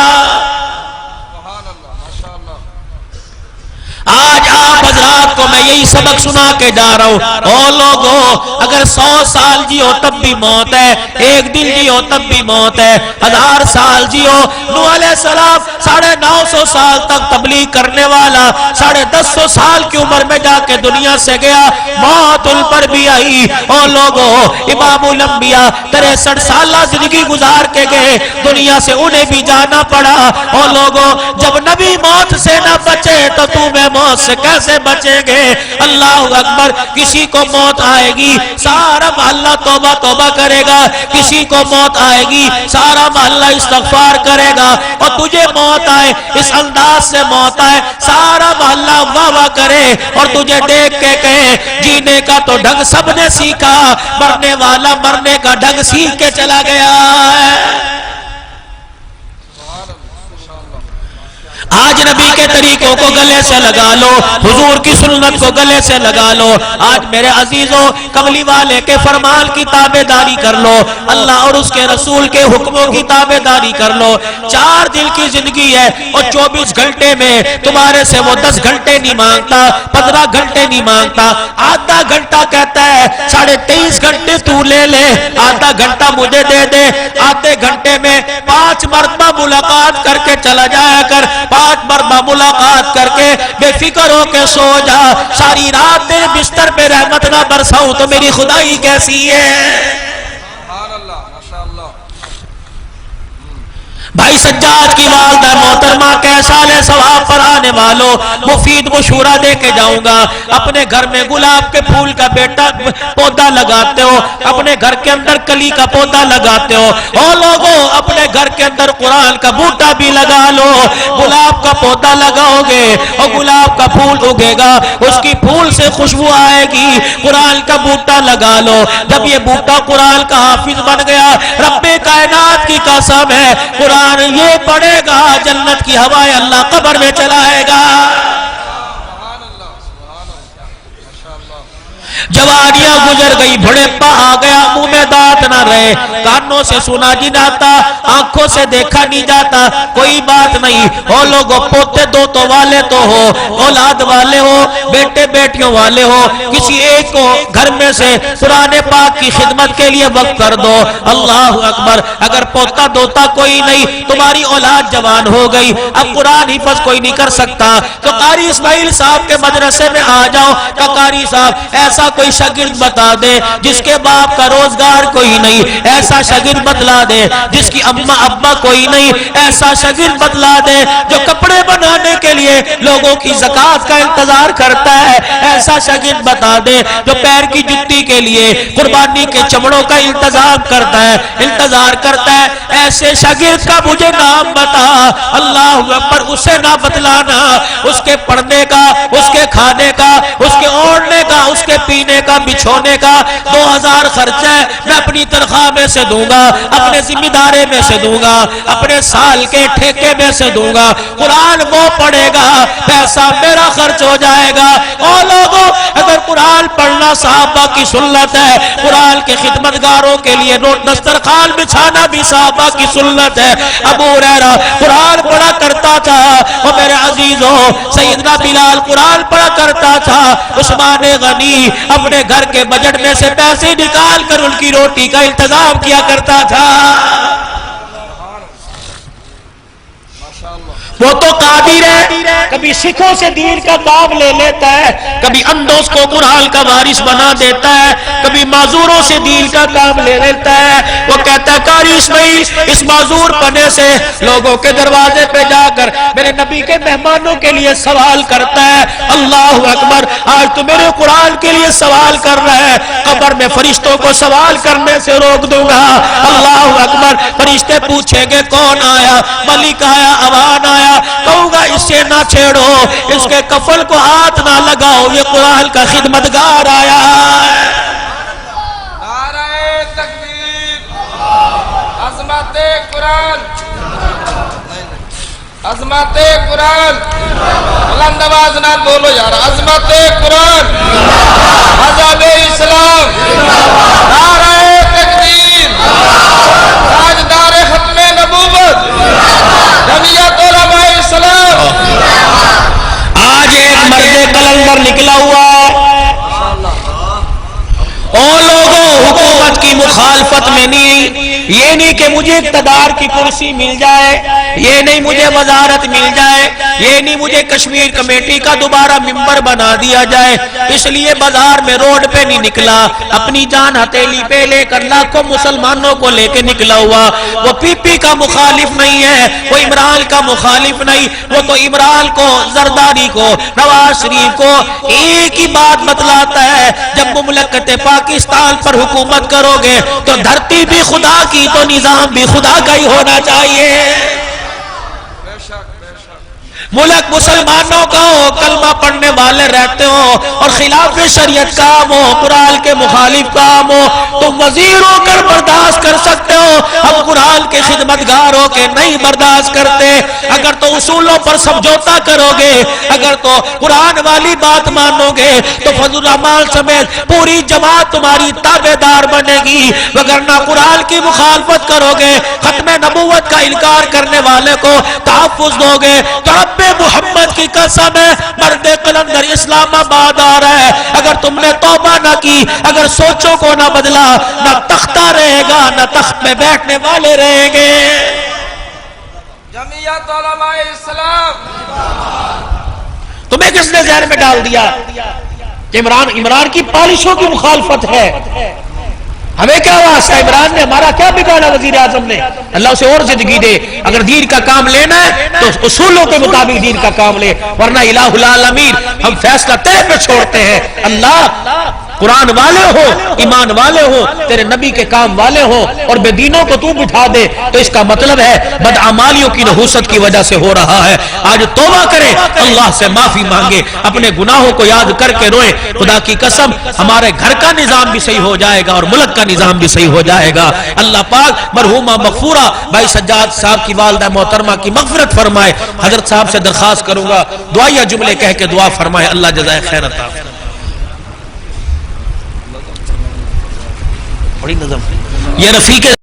A: آج آپ حضرات کو میں یہی سبق سنا کے جا رہا ہوں۔ او لوگوں، اگر 100 سال جیو تب بھی موت ہے، 1 دن جیو تب بھی موت ہے، 1000 سال جیو۔ نوح علیہ السلام 950 سال تک تبلیغ کرنے والا 1050 سال کی عمر میں جا کے دنیا سے گیا، موت ان پر بھی آئی۔ او لوگوں، امام الانبیاء 63 سالہ زندگی گزار کے گئے دنیا سے، انہیں بھی جانا پڑا۔ او لوگوں، جب نبی موت سے نہ بچے تو تمہیں موت سے کیسے بچیں گے؟ اللہ اکبر، کسی کو موت آئے گی سارا محلہ توبہ توبہ کرے گا، کسی کو موت آئے گی سارا محلہ استغفار کرے گا، اور تجھے موت آئے اس انداز سے موت آئے سارا محلہ واہ واہ کرے، اور تجھے دیکھ کے کہے جینے کا تو ڈھنگ سب نے سیکھا، مرنے والا مرنے کا ڈھنگ سیکھ کے چلا گیا ہے۔ آج نبی کے طریقوں کو گلے سے لگا لو، حضور کی سنت کو گلے سے لگا لو۔ آج میرے عزیزوں، کملی والے کے فرمان کی تابعداری کر لو، اللہ اور اس کے رسول کے حکموں کی تابعداری کر لو۔ 4 دن کی زندگی ہے، اور 24 گھنٹے میں تمہارے سے وہ 10 گھنٹے نہیں مانگتا، 15 گھنٹے نہیں مانگتا، آدھا گھنٹہ کہتا ہے 23.5 گھنٹے تو لے لے، آدھا گھنٹہ مجھے دے دے، آدھے گھنٹے میں 5 مرتبہ ملاقات کر کے چلا جایا کر، 5 مرتبہ ملاقات کر کے بے فکر ہو کے سو جا، ساری رات تیرے بستر پہ رحمت نہ برساؤں تو میری خدائی کیسی ہے؟ بھائی سجاد کی والدہ محترمہ کے سال ثواب پر آنے والوں، مفید مشورہ دے کے جاؤں گا۔ اپنے گھر میں گلاب کے پھول کا بیٹا پودا لگاتے ہو، اپنے گھر کے اندر کلی کا پودا لگاتے ہو، اور لوگوں اپنے اپنے گھر کے اندر قرآن کا بوٹا بھی لگا لو، گلاب کا پودا لگاؤ گے اور گلاب کا پھول اگے گا، اس کی پھول سے خوشبو آئے گی، قرآن کا بوٹا لگا لو، جب یہ بوٹا قرآن کا حافظ بن گیا، رب کائنات کی قسم ہے قرآن یہ پڑھے گا جنت کی ہوائیں اللہ قبر میں چلائے گا۔ جوانیاں گزر گئی، بڑھاپا آ گیا، منہ میں دانت نہ رہے، کانوں سے سنا نہیں جاتا، آنکھوں سے دیکھا نہیں جاتا، کوئی بات نہیں، وہ لوگوں پوتے دوتوں والے تو ہو، اولاد والے ہو، بیٹے بیٹیوں والے ہو، کسی ایک کو گھر میں سے قرآن پاک کی خدمت کے لیے وقف کر دو، اللہ اکبر۔ اگر پوتا دوتا کوئی نہیں، تمہاری اولاد جوان ہو گئی، اب قرآن حفظ کوئی نہیں کر سکتا، تو قاری اسماعیل صاحب کے مدرسے میں آ جاؤ، کہ قاری صاحب ایسا کوئی شاگرد بتا دے جس کے باپ کا روزگار کوئی نہیں، ایسا شاگرد بتلا دے جس کی اماں ابا کوئی نہیں، ایسا شاگرد بتلا دے جو کپڑے بنانے کے لیے لوگوں کی زکات کا انتظار کرتا ہے، ایسا شاگرد بتا دے جو پیر کی جوتی کے لیے قربانی کے چمڑوں کا انتظام کرتا ہے، انتظار کرتا ہے، ایسے شاگرد کا مجھے نام بتا، اللہ اکبر۔ اسے نہ بتلانا، اس کے پڑھنے کا، اس کے کھانے کا، اس کے اوڑھنے کا، اس کے پینے کا، بچھونے کا 2000 خرچہ ہے، میں اپنی تنخواہ میں سے دوں گا، اپنے ذمہ دارے میں سے دوں گا، اپنے سال کے ٹھیکے میں سے دوں گا، قرآن وہ پڑھے گا، پیسہ میرا خرچ ہو جائے گا۔ اور لوگوں اگر قرآن پڑھنا صحابہ کی سنت ہے، قرآن کے خدمتگاروں کے لیے دسترخوان بچھانا بھی صحابہ کی سنت ہے۔ ابو ہریرہ قرآن پڑھا کرتا تھا، اور میرے عزیزوں سیدنا بلال قرآن پڑھا کرتا تھا، عثمان غنی اپنے گھر کے بجٹ میں سے پیسے نکال کر ان کی روٹی کا انتظام کیا کرتا تھا۔ وہ تو قادر ہے، کبھی سکھوں سے دین کا کام لے لیتا ہے، کبھی اندوز کو قرآن کا وارث بنا دیتا ہے، کبھی معذوروں سے دین کا کام لے لیتا ہے۔ وہ کہتا ہے قاری اسماعیل اس معذور پنے سے لوگوں کے دروازے پہ جا کر میرے نبی کے مہمانوں کے لیے سوال کرتا ہے، اللہ اکبر، آج تو میرے قرآن کے لیے سوال کر رہا ہے، قبر میں فرشتوں کو سوال کرنے سے روک دوں گا، اللہ اکبر۔ فرشتے پوچھیں گے کون آیا، ملک آیا، اوان آیا، کہوں گا اس سے نہ چھیڑو، اس کے کفل کو ہاتھ نہ لگاؤ، یہ قرآن کا خدمتگار آیا ہے۔
B: نعرہ تکبیر، عظمت قرآن، عظمت قرآن، بلند آواز نہ بولو یار، عظمت قرآن، مذہب اسلام، نعرہ تکبیر، تاجدار ختم نبوت، جمعیت علماء اسلام۔
A: آج ایک مرد قلندر نکلا ہوا ہے، اور لوگوں حکومت کی مخالفت میں نہیں، یہ نہیں کہ مجھے اقتدار کی کرسی مل جائے، یہ نہیں مجھے وزارت مل جائے، یہ نہیں مجھے کشمیر کمیٹی کا دوبارہ ممبر بنا دیا جائے، اس لیے بازار میں روڈ پہ نہیں نکلا، اپنی جان ہتھیلی پہ لے کر لاکھوں مسلمانوں کو لے کے نکلا ہوا۔ وہ پی پی کا مخالف نہیں ہے، وہ عمران کا مخالف نہیں، وہ تو عمران کو، زرداری کو، نواز شریف کو ایک ہی بات بتلاتا ہے، جب مملکت پاکستان پر حکومت کرو گے تو دھرتی بھی خدا کی تو نظام بھی خدا کا ہی ہونا چاہیے۔ ملک مسلمانوں کا ہو، کلمہ پڑھنے والے رہتے ہو اور خلاف شریعت کام ہو، قرآن کے مخالف کام ہو، تم وزیر ہو کر برداشت کر سکتے ہو، ہم قرآن کے خدمتگار ہو کے نہیں برداشت کرتے۔ اگر تو اصولوں پر سمجھوتا کرو گے، اگر تو قرآن والی بات مانو گے تو فضل الرحمان سمیت پوری جماعت تمہاری تابع دار بنے گی، وگرنہ قرآن کی مخالفت کرو گے، ختم نبوت کا انکار کرنے والے کو تحفظ دو گے تو رب محمد کی قسم ہے مرد قلندر اسلام آباد آ رہا ہے، اگر تم نے توبہ نہ کی، اگر سوچوں کو نہ بدلا، نہ تختہ رہے گا، نہ تخت میں بیٹھنے والے رہیں گے۔
B: جمعیت علماء اسلام،
A: تمہیں کس نے ذہن میں ڈال دیا کہ عمران کی پالشوں کی مخالفت ہے؟ ہمیں کیا واسطہ، عمران نے ہمارا کیا بگاڑا؟ وزیر اعظم نے، اللہ اسے اور زندگی دے، اگر دین کا کام لینا ہے تو اصولوں کے مطابق دین کا کام لے، ورنہ الہ العالمین ہم فیصلہ طے پہ چھوڑتے ہیں۔ اللہ قرآن والے ہو، ایمان والے ہو، تیرے نبی کے کام والے ہو، اور بے دینوں کو تو بٹھا دے، تو اس کا مطلب ہے بدعمالیوں کی نحوست کی وجہ سے ہو رہا ہے۔ آج توبہ کرے، اللہ سے معافی مانگے، اپنے گناہوں کو یاد کر کے روئے۔ خدا کی قسم ہمارے گھر کا نظام بھی صحیح ہو جائے گا اور ملک کا نظام بھی صحیح ہو جائے گا۔ اللہ پاک مرحومہ مغفورہ بھائی سجاد صاحب کی والدہ محترمہ کی مغفرت فرمائے۔ حضرت صاحب سے درخواست کروں گا دعائیہ جملے کہہ کے دعا فرمائے، اللہ جزائے خیر عطا فرمائے۔ بڑی نظم یہ رفیق